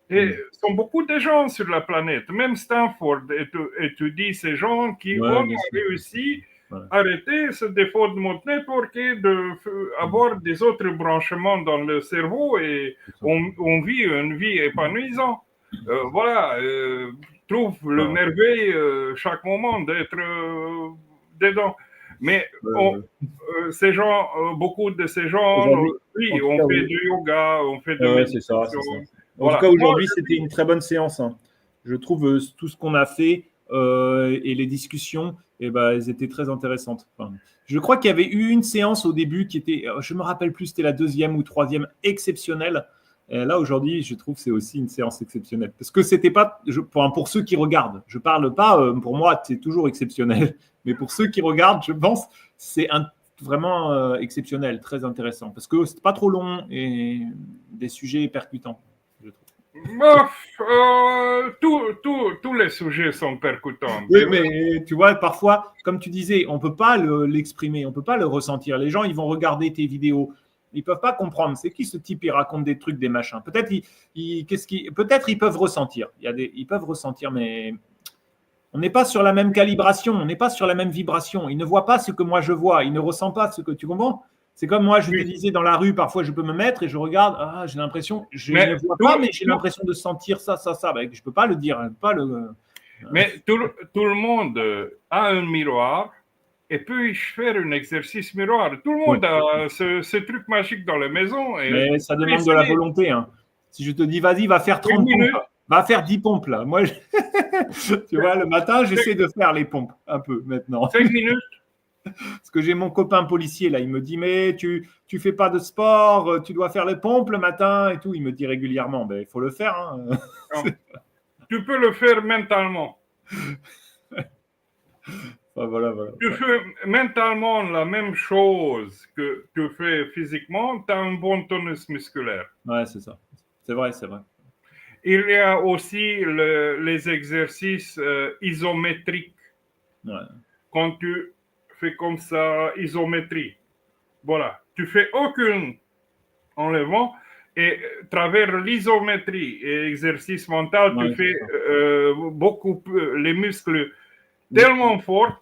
Et sont beaucoup de gens sur la planète. Même Stanford étudie ces gens qui ont réussi à arrêter ce défaut de mode network et d'avoir des autres branchements dans le cerveau et on vit une vie épanouissante. Voilà. Trouve le merveille chaque moment d'être dedans. Mais ces gens, beaucoup de ces gens, oui, on fait du yoga, on fait de méditation. C'est ça. En tout cas, aujourd'hui, c'était une très bonne séance. Hein. Je trouve tout ce qu'on a fait et les discussions, elles étaient très intéressantes. Enfin, je crois qu'il y avait eu une séance au début qui était, je ne me rappelle plus, c'était la 2e ou 3e exceptionnelle. Et là, aujourd'hui, je trouve que c'est aussi une séance exceptionnelle. Parce que c'était pas, pour ceux qui regardent, je ne parle pas, pour moi, c'est toujours exceptionnel. Mais pour ceux qui regardent, je pense, c'est vraiment exceptionnel, très intéressant. Parce que c'est pas trop long et des sujets percutants, je trouve. Tous les sujets sont percutants. Oui, mais tu vois, parfois, comme tu disais, on ne peut pas l'exprimer, on ne peut pas le ressentir. Les gens, ils vont regarder tes vidéos. Ils ne peuvent pas comprendre. C'est qui ce type? Il raconte des trucs, des machins. Peut-être ils peuvent ressentir. Ils peuvent ressentir, mais on n'est pas sur la même calibration. On n'est pas sur la même vibration. Ils ne voient pas ce que moi je vois. Ils ne ressentent pas ce que tu comprends. C'est comme moi, je te disais dans la rue, parfois je peux me mettre et je regarde. J'ai l'impression, je ne vois pas, mais j'ai l'impression de sentir ça. Je ne peux pas le dire. Mais tout le monde a un miroir. Et peut faire un exercice miroir. Tout le monde a ce truc magique dans la maison. Mais ça demande de la volonté. Hein. Si je te dis, vas-y, va faire 30 pompes, va faire 10 pompes là. Moi, tu vois, le matin, j'essaie de faire les pompes un peu maintenant. 5 minutes. Parce que j'ai mon copain policier là, il me dit, mais tu fais pas de sport, tu dois faire les pompes le matin et tout. Il me dit régulièrement, il faut le faire. Hein. tu peux le faire mentalement. Voilà. Tu fais mentalement la même chose que tu fais physiquement, tu as un bon tonus musculaire. Ouais, c'est ça. C'est vrai. Il y a aussi les exercices isométriques. Ouais. Quand tu fais comme ça, isométrie. Voilà. Tu fais aucun enlèvement et à travers l'isométrie et exercice mental, tu Ouais, fais c'est ça. beaucoup les muscles tellement forts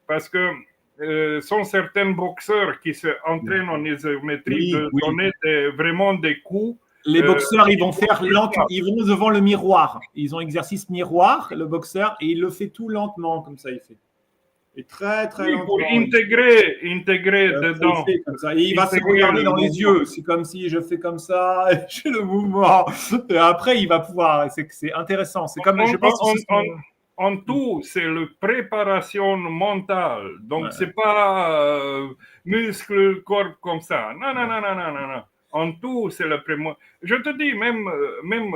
parce que sont certains boxeurs qui s'entraînent en isométrie Oui. de donner vraiment des coups. Les boxeurs, ils vont faire plus lentement. forts. Ils vont devant le miroir. Ils ont exercice miroir, le boxeur, et il le fait tout lentement, comme ça, il fait. Et très Oui, pour lentement. intégrer Il dedans, fait comme ça. Et il va se intégrer regarder le dans les mouvement. yeux. C'est comme si je fais comme ça, et j'ai le mouvement. Et après, il va pouvoir. C'est intéressant. C'est comme, je pense que c'est En tout, c'est la préparation mentale. Donc, Ouais. c'est pas muscle, corps comme ça. Non. En tout, c'est le préparation. Je te dis, même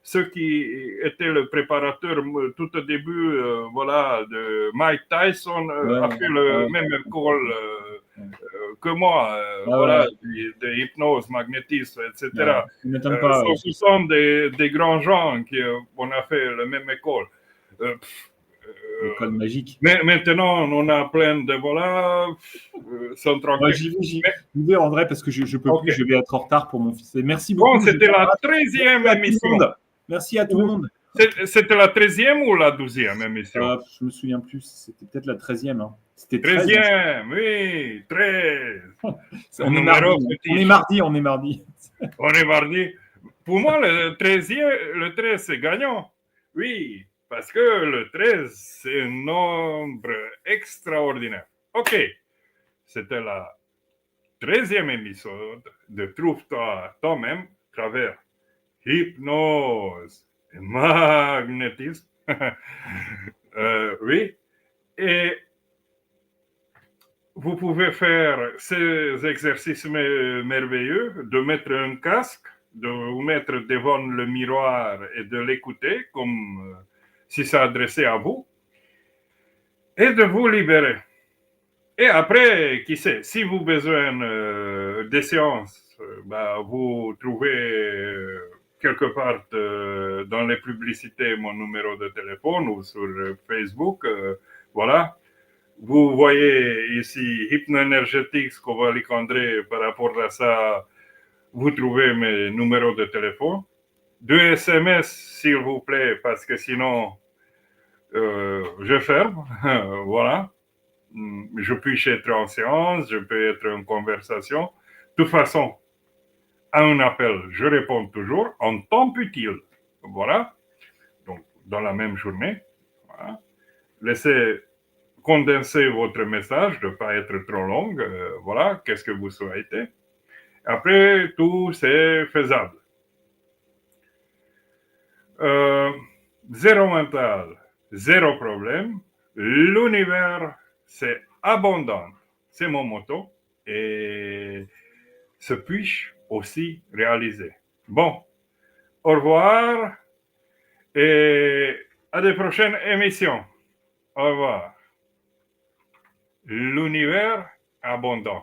ceux qui étaient le préparateur tout au début, voilà, de Mike Tyson a fait le même école que moi, voilà, de hypnose, magnétisme, etc. Ça ne m'étonne pas. Ce sont des grands gens qui ont fait la même école. L'école magique. Mais maintenant, on a plein de voilà, sont Ouais, tranquilles. j'y Mais, vais en vrai parce que je peux plus, ok. je vais être en retard pour mon fils. Et merci Bon, beaucoup. c'était la Merci 13e à tout le émission. monde. Merci à tout le monde. C'était la 13e ou la 12e émission? Je me souviens plus. C'était peut-être la 13e. Hein. C'était 13. 13e, oui, 13. On est Numéro mardi. fétiche. On est mardi. On est mardi. Pour moi, le 13, c'est gagnant. Oui, parce que le 13, c'est un nombre extraordinaire. OK, c'était la 13e émission de Trouve-toi toi-même à travers hypnose et magnétisme. Oui, et vous pouvez faire ces exercices merveilleux, de mettre un casque, de vous mettre devant le miroir et de l'écouter comme si ça adressait à vous, et de vous libérer. Et après, qui sait, si vous avez besoin des séances, vous trouvez quelque part dans les publicités mon numéro de téléphone ou sur Facebook, voilà. Vous voyez ici Hypno-Énergétique, Kovalik André, par rapport à ça, vous trouvez mes numéros de téléphone. 2 SMS, s'il vous plaît, parce que sinon, je ferme. Voilà. Je puis être en séance, je peux être en conversation. De toute façon, à un appel, je réponds toujours en temps utile. Voilà. Donc, dans la même journée. Voilà. Laissez condenser votre message, de ne pas être trop long. Voilà, qu'est-ce que vous souhaitez. Après, tout, c'est faisable. Zéro mental, zéro problème. L'univers, c'est abondant. C'est mon motto. Et se puis aussi réaliser. Bon, au revoir et à des prochaines émissions. Au revoir. L'univers abondant.